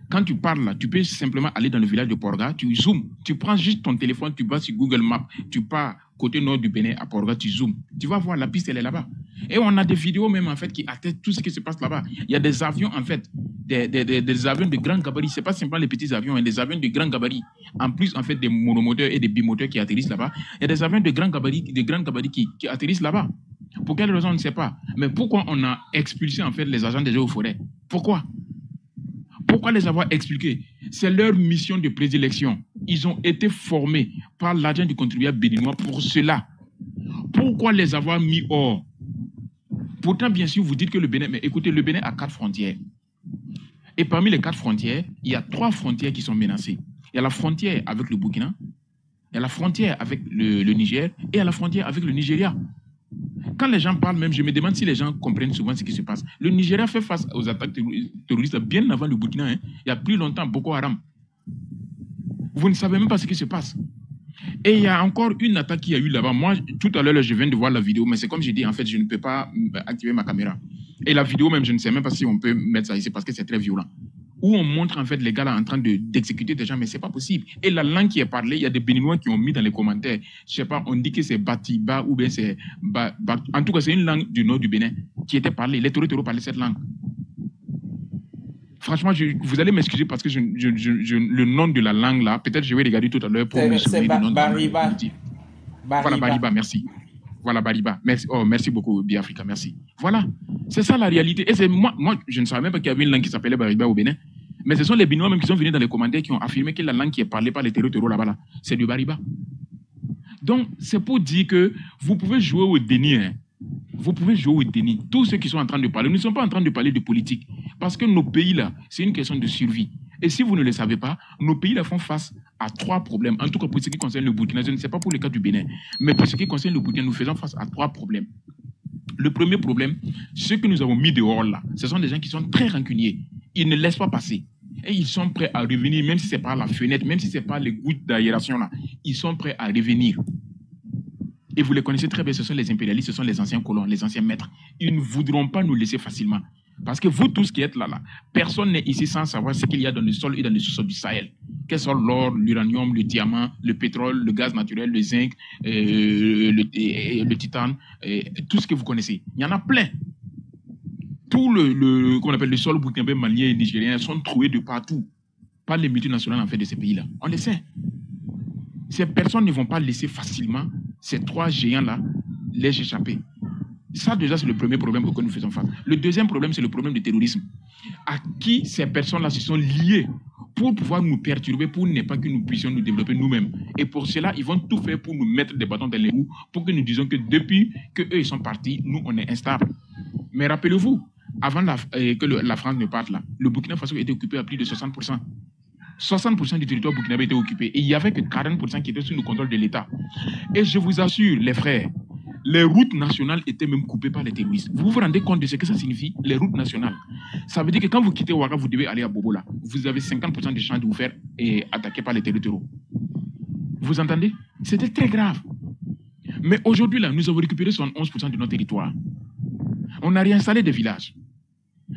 Quand tu parles là, tu peux simplement aller dans le village de Porga, tu zoomes, tu prends juste ton téléphone, tu vas sur Google Maps, tu pars côté nord du Bénin à Porga, tu zoomes. Tu vas voir, la piste, elle est là-bas. Et on a des vidéos même, en fait, qui attestent tout ce qui se passe là-bas. Il y a des avions, en fait, des avions de grand gabarit. Ce n'est pas simplement les petits avions, hein, des avions de grand gabarit. En plus, en fait, des monomoteurs et des bimoteurs qui atterrissent là-bas. Il y a des avions de grand gabarit qui atterrissent là-bas. Pour quelle raison, on ne sait pas. Mais pourquoi on a expulsé, en fait, les agents des eaux et forêts? Pourquoi les avoir expliqués? C'est leur mission de prédilection. Ils ont été formés par l'agent du contribuable béninois pour cela. Pourquoi les avoir mis hors? Pourtant, bien sûr, vous dites que le Bénin... Mais écoutez, le Bénin a 4 frontières. Et parmi les 4 frontières, il y a 3 frontières qui sont menacées. Il y a la frontière avec le Burkina, il y a la frontière avec le Niger et il y a la frontière avec le Nigeria. Quand les gens parlent même, je me demande si les gens comprennent souvent ce qui se passe. Le Nigeria fait face aux attaques terroristes bien avant le Burkina. Hein. Il y a plus longtemps, Boko Haram. Vous ne savez même pas ce qui se passe. Et il y a encore une attaque qui a eu là-bas. Moi, tout à l'heure, je viens de voir la vidéo, mais c'est comme je dis, en fait, je ne peux pas activer ma caméra. Et la vidéo même, je ne sais même pas si on peut mettre ça ici parce que c'est très violent. Où on montre en fait les gars là en train d'exécuter des gens, mais c'est pas possible. Et la langue qui est parlée, il y a des Béninois qui ont mis dans les commentaires, je sais pas, on dit que c'est Batiba ou bien c'est... En tout cas, c'est une langue du nord du Bénin qui était parlée. Les Toro parlaient cette langue. Franchement, vous allez m'excuser parce que le nom de la langue là, peut-être je vais regarder tout à l'heure pour me souvenir du nom de la langue. Voilà, Bariba, merci. Voilà, Bariba. Merci, merci beaucoup, Biafrica, merci. Voilà, c'est ça la réalité. Et c'est moi, je ne savais même pas qu'il y avait une langue qui s'appelait Bariba au Bénin. Mais ce sont les Béninois même qui sont venus dans les commentaires qui ont affirmé que la langue qui est parlée par les terreaux là-bas, c'est du Bariba. Donc, c'est pour dire que vous pouvez jouer au déni. Hein. Vous pouvez jouer au déni. Tous ceux qui sont en train de parler, nous ne sommes pas en train de parler de politique. Parce que nos pays là, c'est une question de survie. Et si vous ne le savez pas, nos pays là font face à 3 problèmes. En tout cas, pour ce qui concerne le Burkina, je ne sais pas pour le cas du Bénin, mais pour ce qui concerne le Burkina, nous faisons face à 3 problèmes. Le premier problème, ceux que nous avons mis dehors là, ce sont des gens qui sont très rancuniers. Ils ne laissent pas passer. Et ils sont prêts à revenir, même si ce n'est pas la fenêtre, même si ce n'est pas les gouttes d'aération là. Ils sont prêts à revenir. Et vous les connaissez très bien, ce sont les impérialistes, ce sont les anciens colons, les anciens maîtres. Ils ne voudront pas nous laisser facilement. Parce que vous tous qui êtes là, personne n'est ici sans savoir ce qu'il y a dans le sol et dans le sous-sol du Sahel. Quels sont l'or, l'uranium, le diamant, le pétrole, le gaz naturel, le zinc, le titane, tout ce que vous connaissez. Il y en a plein. Tout qu'on appelle le sol burkinabé, malien et nigérien sont troués de partout par les multinationales en fait de ces pays-là. On le sait. Ces personnes ne vont pas laisser facilement ces 3 géants-là les échapper. Ça, déjà, c'est le premier problème auquel nous faisons face. Le deuxième problème, c'est le problème du terrorisme. À qui ces personnes-là se sont liées pour pouvoir nous perturber, pour ne pas que nous puissions nous développer nous-mêmes. Et pour cela, ils vont tout faire pour nous mettre des bâtons dans les roues, pour que nous disions que depuis qu'eux, ils sont partis, nous, on est instables. Mais rappelez-vous, avant que la France ne parte là, le Burkina Faso était occupé à plus de 60%. 60% du territoire burkinabé était occupé. Et il n'y avait que 40% qui étaient sous le contrôle de l'État. Et je vous assure, les frères, les routes nationales étaient même coupées par les terroristes. Vous vous rendez compte de ce que ça signifie, les routes nationales? Ça veut dire que quand vous quittez Ouaga, vous devez aller à Bobola. Vous avez 50% de chances de vous faire attaquer par les terroristes. Vous entendez? C'était très grave. Mais aujourd'hui, là, nous avons récupéré 71% de notre territoire. On a réinstallé des villages.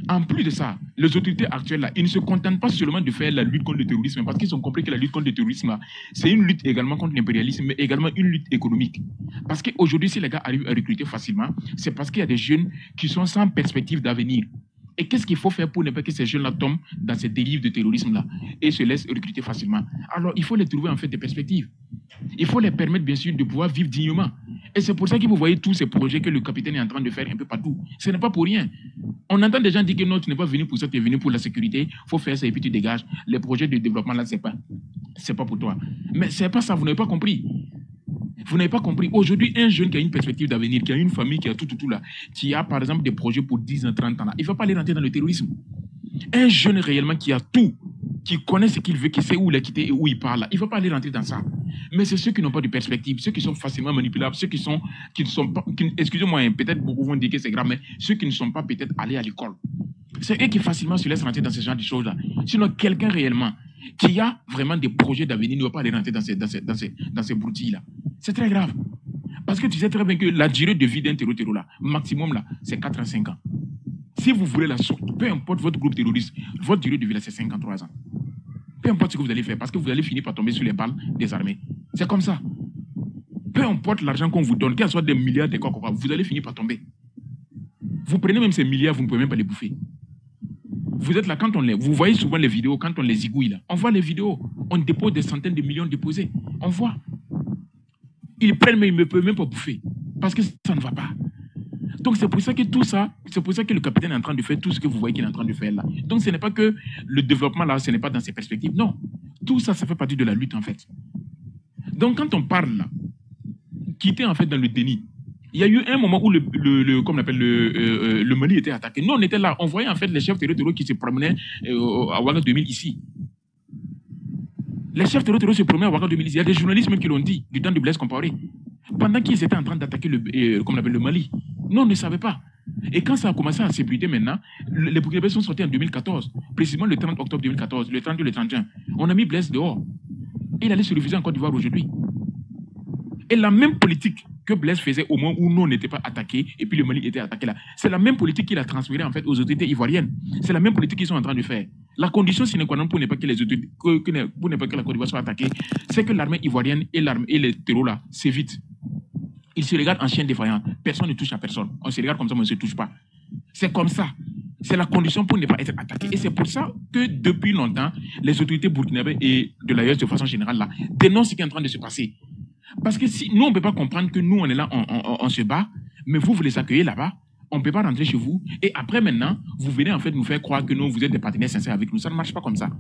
En plus de ça, les autorités actuelles, là, ils ne se contentent pas seulement de faire la lutte contre le terrorisme, parce qu'ils ont compris que la lutte contre le terrorisme, là, c'est une lutte également contre l'impérialisme, mais également une lutte économique. Parce qu'aujourd'hui, si les gars arrivent à recruter facilement, c'est parce qu'il y a des jeunes qui sont sans perspective d'avenir. Et qu'est-ce qu'il faut faire pour ne pas que ces jeunes-là tombent dans ces dérives de terrorisme-là et se laissent recruter facilement? Alors, il faut les trouver en fait des perspectives. Il faut les permettre, bien sûr, de pouvoir vivre dignement. Et c'est pour ça que vous voyez tous ces projets que le capitaine est en train de faire un peu partout. Ce n'est pas pour rien. On entend des gens dire que non, tu n'es pas venu pour ça, tu es venu pour la sécurité, il faut faire ça et puis tu dégages. Les projets de développement, là, c'est pas pour toi. Mais c'est pas ça, vous n'avez pas compris. Vous n'avez pas compris. Aujourd'hui, un jeune qui a une perspective d'avenir, qui a une famille, qui a tout là, qui a par exemple des projets pour 10 ans, 30 ans, là, il ne va pas aller rentrer dans le terrorisme. Un jeune réellement qui a tout, qui connaît ce qu'il veut, qui sait où il a quitté et où il part là, il ne va pas aller rentrer dans ça. Mais c'est ceux qui n'ont pas de perspective, ceux qui sont facilement manipulables, ceux qui ne sont pas, excusez-moi, peut-être beaucoup vont dire que c'est grave, mais ceux qui ne sont pas peut-être allés à l'école. C'est eux qui facilement se laissent rentrer dans ce genre de choses-là. Sinon, quelqu'un réellement qui a vraiment des projets d'avenir ne va pas aller rentrer dans ces broutilles-là. C'est très grave. Parce que tu sais très bien que la durée de vie d'un terreau là, maximum là, c'est 4 à 5 ans. Si vous voulez la sorte, peu importe votre groupe terroriste, votre durée de vie là, c'est 53 ans. Peu importe ce que vous allez faire, parce que vous allez finir par tomber sur les balles des armées. C'est comme ça. Peu importe l'argent qu'on vous donne, qu'il soit des milliards de quoi, vous allez finir par tomber. Vous prenez même ces milliards, vous ne pouvez même pas les bouffer. Vous êtes là, quand vous voyez souvent les vidéos, quand on les zigouille là, on voit les vidéos, on dépose des centaines de millions déposés, on voit. Ils prennent, mais ils ne peuvent même pas bouffer, parce que ça ne va pas. Donc c'est pour ça que tout ça, c'est pour ça que le capitaine est en train de faire tout ce que vous voyez qu'il est en train de faire là. Donc ce n'est pas que le développement là, ce n'est pas dans ses perspectives, non. Tout ça, ça fait partie de la lutte en fait. Donc quand on parle là, quitter en fait dans le déni, il y a eu un moment où le Mali était attaqué. Nous on était là, on voyait en fait les chefs territoriaux qui se promenaient à Ouaga 2000 ici. Les chefs territoriaux se promenaient à Ouaga 2000 ici. Il y a des journalistes même qui l'ont dit, du temps de Blaise Compaoré. Pendant qu'ils étaient en train d'attaquer le Mali. Nous, on ne savait pas. Et quand ça a commencé à s'ébruiter maintenant, les Burkinabés sont sortis en 2014, précisément le 30 octobre 2014, le 30 et le 31. On a mis Blaise dehors. Et il allait se refuser en Côte d'Ivoire aujourd'hui. Et la même politique que Blaise faisait au moment où nous, on n'était pas attaqués, et puis le Mali était attaqué là, c'est la même politique qu'il a transférée en fait aux autorités ivoiriennes. C'est la même politique qu'ils sont en train de faire. La condition sine qua non pour ne pas que la Côte d'Ivoire soit attaquée, c'est que l'armée ivoirienne et les terreaux là s'évitent. Ils se regardent en chien défaillant. Personne ne touche à personne. On se regarde comme ça, mais on ne se touche pas. C'est comme ça. C'est la condition pour ne pas être attaqué. Et c'est pour ça que depuis longtemps, les autorités burkinabées et de l'AES de façon générale là, dénoncent ce qui est en train de se passer. Parce que si nous, on ne peut pas comprendre que nous, on est là, on se bat, mais vous les accueillez là-bas, on ne peut pas rentrer chez vous. Et après maintenant, vous venez en fait nous faire croire que nous, vous êtes des partenaires sincères avec nous. Ça ne marche pas comme ça.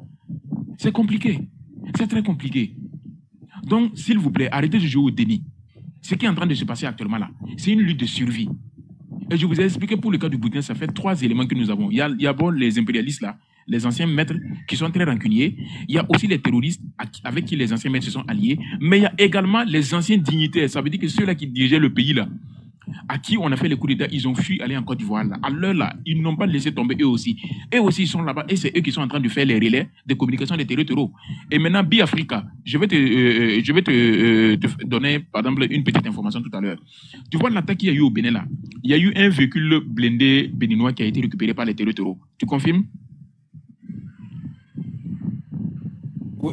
C'est compliqué. C'est très compliqué. Donc, s'il vous plaît, arrêtez de jouer au déni. Ce qui est en train de se passer actuellement là, c'est une lutte de survie. Et je vous ai expliqué pour le cas du Burkina, ça fait 3 éléments que nous avons. Il y a bon les impérialistes là, les anciens maîtres qui sont très rancuniers. Il y a aussi les terroristes avec qui les anciens maîtres se sont alliés. Mais il y a également les anciens dignitaires. Ça veut dire que ceux-là qui dirigeaient le pays là, à qui on a fait les coups d'État, ils ont fui aller en Côte d'Ivoire. À l'heure là, ils n'ont pas laissé tomber eux aussi. Eux aussi, ils sont là-bas et c'est eux qui sont en train de faire les relais de communication des territoires. Et maintenant, Bi-Africa, je vais te donner, par exemple, une petite information tout à l'heure. Tu vois l'attaque qu'il y a eu au Bénin là. Il y a eu un véhicule blindé béninois qui a été récupéré par les territoires. Tu confirmes? Oui.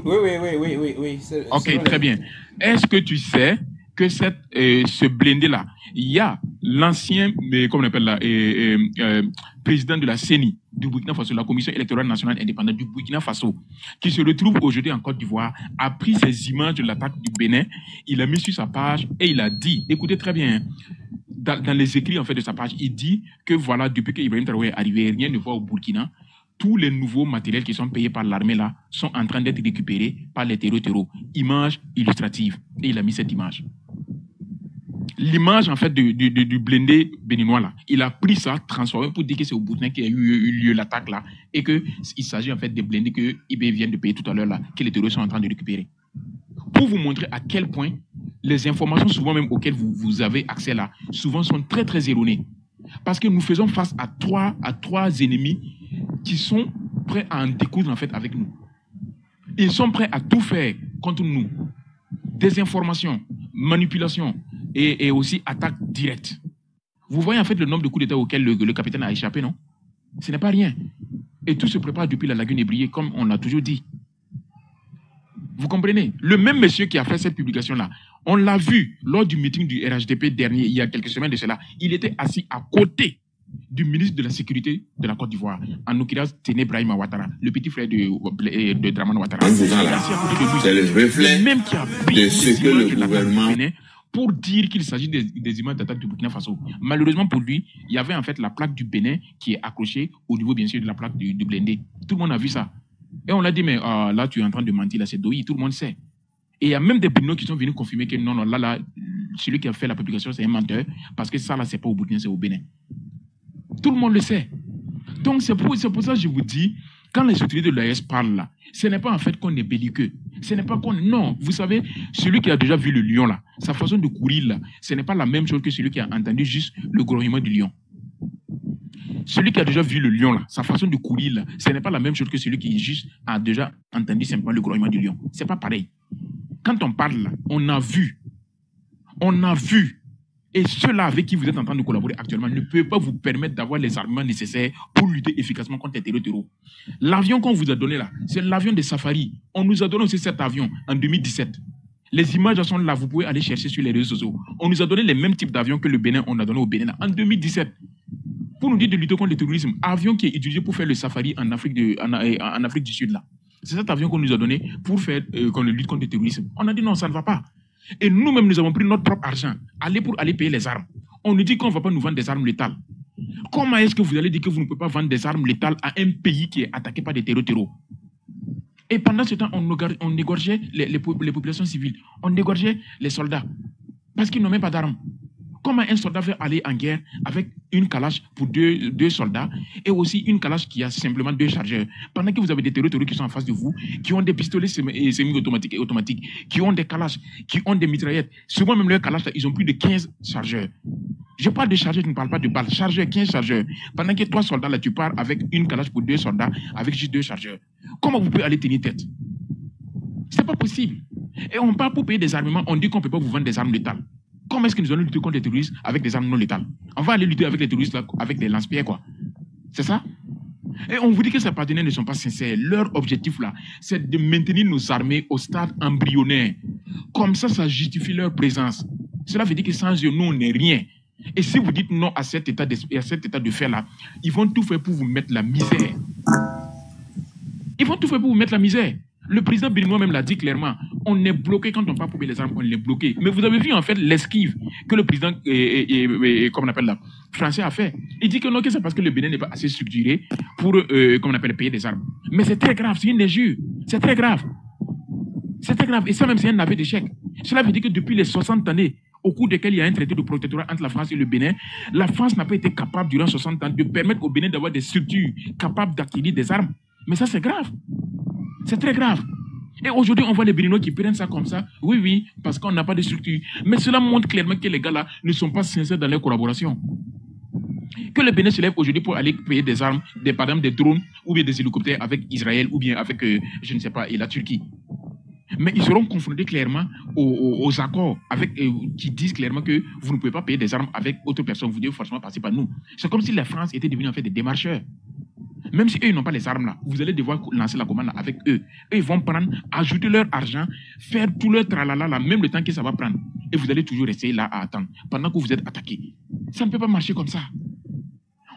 Ok, très bien. Est-ce que tu sais que ce blindé-là, il y a l'ancien, comment on appelle là, président de la CENI du Burkina Faso, la Commission électorale nationale indépendante du Burkina Faso, qui se retrouve aujourd'hui en Côte d'Ivoire, a pris ces images de l'attaque du Bénin, il a mis sur sa page et il a dit, écoutez très bien, dans les écrits en fait de sa page, il dit que voilà, depuis que Ibrahim Traoré est arrivé, rien ne va au Burkina. Tous les nouveaux matériels qui sont payés par l'armée là sont en train d'être récupérés par les terreaux. Image illustrative. Et il a mis cette image. L'image en fait du blindé béninois là, il a pris ça, transformé pour dire que c'est au Burkina qu'il y a eu lieu l'attaque là et qu'il s'agit en fait des blindés que IB vient de payer tout à l'heure là, que les terroristes sont en train de récupérer. Pour vous montrer à quel point les informations souvent même auxquelles vous avez accès là, souvent sont très très erronées. Parce que nous faisons face à trois ennemis qui sont prêts à en découdre en fait avec nous. Ils sont prêts à tout faire contre nous. Désinformation, manipulation et aussi attaque directe. Vous voyez en fait le nombre de coups d'État auxquels le capitaine a échappé, non? Ce n'est pas rien. Et tout se prépare depuis la lagune ébriée, comme on l'a toujours dit. Vous comprenez? Le même monsieur qui a fait cette publication-là, on l'a vu lors du meeting du RHDP dernier, il y a quelques semaines de cela, il était assis à côté du ministre de la Sécurité de la Côte d'Ivoire, en l'occurrence Téné Brahima Ouattara, le petit frère de Dramane Ouattara. C'est le reflet même qui a pris de ce que le gouvernement... pour dire qu'il s'agit des images d'attaque du Burkina Faso. Malheureusement pour lui, il y avait en fait la plaque du Bénin qui est accrochée au niveau bien sûr de la plaque du blindé. Tout le monde a vu ça. Et on l'a dit, mais là tu es en train de mentir, là c'est Doyi, tout le monde sait. Et il y a même des Béninois qui sont venus confirmer que non, là, celui qui a fait la publication c'est un menteur, parce que ça là c'est pas au Burkina, c'est au Bénin. Tout le monde le sait. Donc c'est pour ça que je vous dis, quand les autorités de l'AES parlent là, ce n'est pas en fait qu'on est belliqueux. Ce n'est pas qu'on... Non, vous savez, celui qui a déjà vu le lion, là, sa façon de courir, là, ce n'est pas la même chose que celui qui a entendu juste le grognement du lion. Celui qui a déjà vu le lion, là, sa façon de courir, là, ce n'est pas la même chose que celui qui juste a déjà entendu simplement le grognement du lion. Ce n'est pas pareil. Quand on parle, là, on a vu. On a vu. Et ceux-là avec qui vous êtes en train de collaborer actuellement ne peuvent pas vous permettre d'avoir les armements nécessaires pour lutter efficacement contre les terreaux. L'avion qu'on vous a donné là, c'est l'avion de Safari. On nous a donné aussi cet avion en 2017. Les images sont là, vous pouvez aller chercher sur les réseaux sociaux. On nous a donné les mêmes types d'avions que le Bénin, on a donné au Bénin là, en 2017. Pour nous dire de lutter contre le terrorisme, avion qui est utilisé pour faire le Safari en Afrique du Sud là. C'est cet avion qu'on nous a donné pour faire qu'on lutte contre le terrorisme. On a dit non, ça ne va pas. Et nous-mêmes, nous avons pris notre propre argent pour aller payer les armes. On nous dit qu'on ne va pas nous vendre des armes létales. Comment est-ce que vous allez dire que vous ne pouvez pas vendre des armes létales à un pays qui est attaqué par des terreaux? Et pendant ce temps, on égorgeait les populations civiles. On égorgeait les soldats. Parce qu'ils n'ont même pas d'armes. Comment un soldat veut aller en guerre avec une calache pour deux soldats et aussi une calache qui a simplement 2 chargeurs? Pendant que vous avez des terroristes qui sont en face de vous, qui ont des pistolets semi-automatiques et automatiques, qui ont des calaches, qui ont des mitraillettes. Souvent même leurs calaches, ils ont plus de 15 chargeurs. Je parle de chargeurs, je ne parle pas de balles. Chargeurs, 15 chargeurs. Pendant que 3 soldats, là, tu pars avec une calache pour 2 soldats, avec juste 2 chargeurs. Comment vous pouvez aller tenir tête? C'est pas possible. Et on parle pour payer des armements, on dit qu'on ne peut pas vous vendre des armes létales. Comment est-ce que nous allons lutter contre les terroristes avec des armes non létales? On va aller lutter avec les terroristes là, avec des lance-pierres, quoi. C'est ça? Et on vous dit que ces partenaires ne sont pas sincères. Leur objectif là, c'est de maintenir nos armées au stade embryonnaire. Comme ça justifie leur présence. Cela veut dire que sans eux, nous, on n'est rien. Et si vous dites non à cet état de fait là, ils vont tout faire pour vous mettre la misère. Ils vont tout faire pour vous mettre la misère. Le président béninois même l'a dit clairement. On est bloqué quand on parle pour payer les armes, on est bloqué. Mais vous avez vu en fait l'esquive que le président comme on appelle là, français a fait. Il dit que non, que c'est parce que le Bénin n'est pas assez structuré pour comme on appelle, payer des armes. Mais c'est très grave, c'est une injure. C'est très grave. C'est très grave. Et ça même c'est un aveu d'échec. Cela veut dire que depuis les 60 années, au cours desquels il y a un traité de protectorat entre la France et le Bénin, la France n'a pas été capable durant 60 ans de permettre au Bénin d'avoir des structures capables d'acquérir des armes. Mais ça c'est grave. C'est très grave. Et aujourd'hui, on voit les Béninois qui prennent ça comme ça. Oui, parce qu'on n'a pas de structure. Mais cela montre clairement que les gars-là ne sont pas sincères dans leur collaboration. Que le Bénin se lève aujourd'hui pour aller payer des armes, par exemple des drones, ou bien des hélicoptères avec Israël, ou bien avec, je ne sais pas, et la Turquie. Mais ils seront confrontés clairement aux accords qui disent clairement que vous ne pouvez pas payer des armes avec autre personne. Vous devez forcément passer par nous. C'est comme si la France était devenue en fait des démarcheurs. Même si eux ils n'ont pas les armes là, vous allez devoir lancer la commande là avec eux. Eux ils vont prendre, ajouter leur argent, faire tout leur tralala là, même le temps que ça va prendre. Et vous allez toujours rester là à attendre pendant que vous êtes attaqué. Ça ne peut pas marcher comme ça.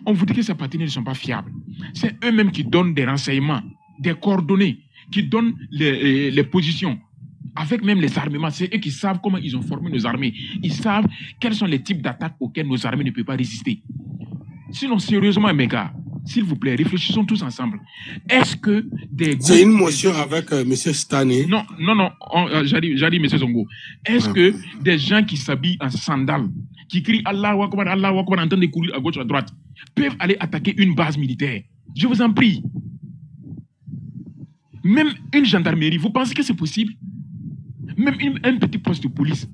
On vous dit que ces partenaires ne sont pas fiables. C'est eux-mêmes qui donnent des renseignements, des coordonnées, qui donnent les positions. Avec même les armements, c'est eux qui savent comment ils ont formé nos armées. Ils savent quels sont les types d'attaques auxquelles nos armées ne peuvent pas résister. Sinon, sérieusement, mes gars, s'il vous plaît, réfléchissons tous ensemble. Est-ce que des... C'est une motion avec M. Stané. Non, j'arrive, M. Zongo. Est-ce que des gens qui s'habillent en sandales, qui crient Allah Akbar, en train de courir à gauche, à droite, peuvent aller attaquer une base militaire? Je vous en prie. Même une gendarmerie, vous pensez que c'est possible? Même un petit poste de police.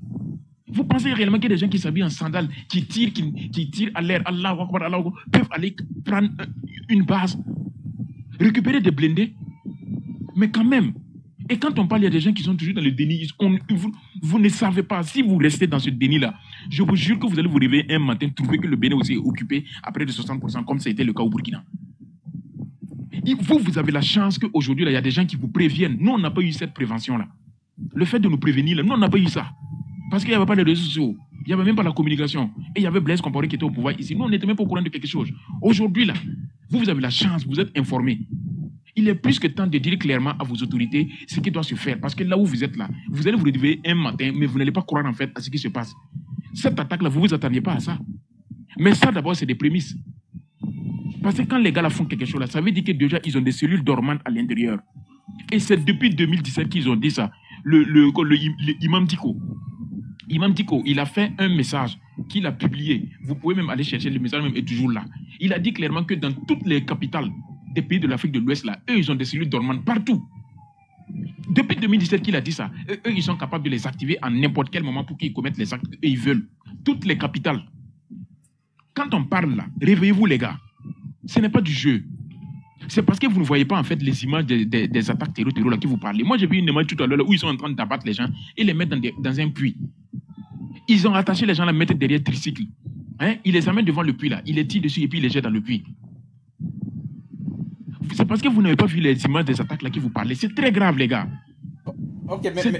Vous pensez réellement qu'il y a des gens qui s'habillent en sandales, qui tirent à l'air, Allah Akbar, peuvent aller prendre une base, récupérer des blindés? Mais quand même. Et quand on parle, il y a des gens qui sont toujours dans le déni. Vous ne savez pas. Si vous restez dans ce déni-là, je vous jure que vous allez vous réveiller un matin, trouver que le Bénin aussi est occupé à près de 60%, comme ça a été le cas au Burkina. Vous avez la chance qu'aujourd'hui, il y a des gens qui vous préviennent. Nous, on n'a pas eu cette prévention-là. Le fait de nous prévenir, là, nous, on n'a pas eu ça. Parce qu'il n'y avait pas les réseaux sociaux, il n'y avait même pas la communication. Et il y avait Blaise Compaoré qui était au pouvoir ici. Nous, on n'était même pas au courant de quelque chose. Aujourd'hui, là, vous avez la chance, vous êtes informés. Il est plus que temps de dire clairement à vos autorités ce qui doit se faire. Parce que là où vous êtes là, vous allez vous réveiller un matin, mais vous n'allez pas croire en fait à ce qui se passe. Cette attaque-là, vous ne vous attendiez pas à ça. Mais ça, d'abord, c'est des prémices. Parce que quand les gars là font quelque chose, là, ça veut dire que déjà, ils ont des cellules dormantes à l'intérieur. Et c'est depuis 2017 qu'ils ont dit ça. L'imam Diko, il a fait un message qu'il a publié. Vous pouvez même aller chercher, le message même est toujours là. Il a dit clairement que dans toutes les capitales des pays de l'Afrique de l'Ouest, là, eux, ils ont des cellules dormantes partout. Depuis 2017 qu'il a dit ça, eux, ils sont capables de les activer à n'importe quel moment pour qu'ils commettent les actes qu'ils veulent. Toutes les capitales. Quand on parle là, réveillez-vous les gars. Ce n'est pas du jeu. C'est parce que vous ne voyez pas en fait les images des attaques terror là qui vous parlez. Moi j'ai vu une image tout à l'heure où ils sont en train d'abattre les gens et les mettre dans un puits. Ils ont attaché les gens là, mettre derrière tricycle. Hein? Ils les amènent devant le puits là, ils les tirent dessus et puis ils les jettent dans le puits. C'est parce que vous n'avez pas vu les images des attaques là qui vous parlez. C'est très grave les gars. Ok, mais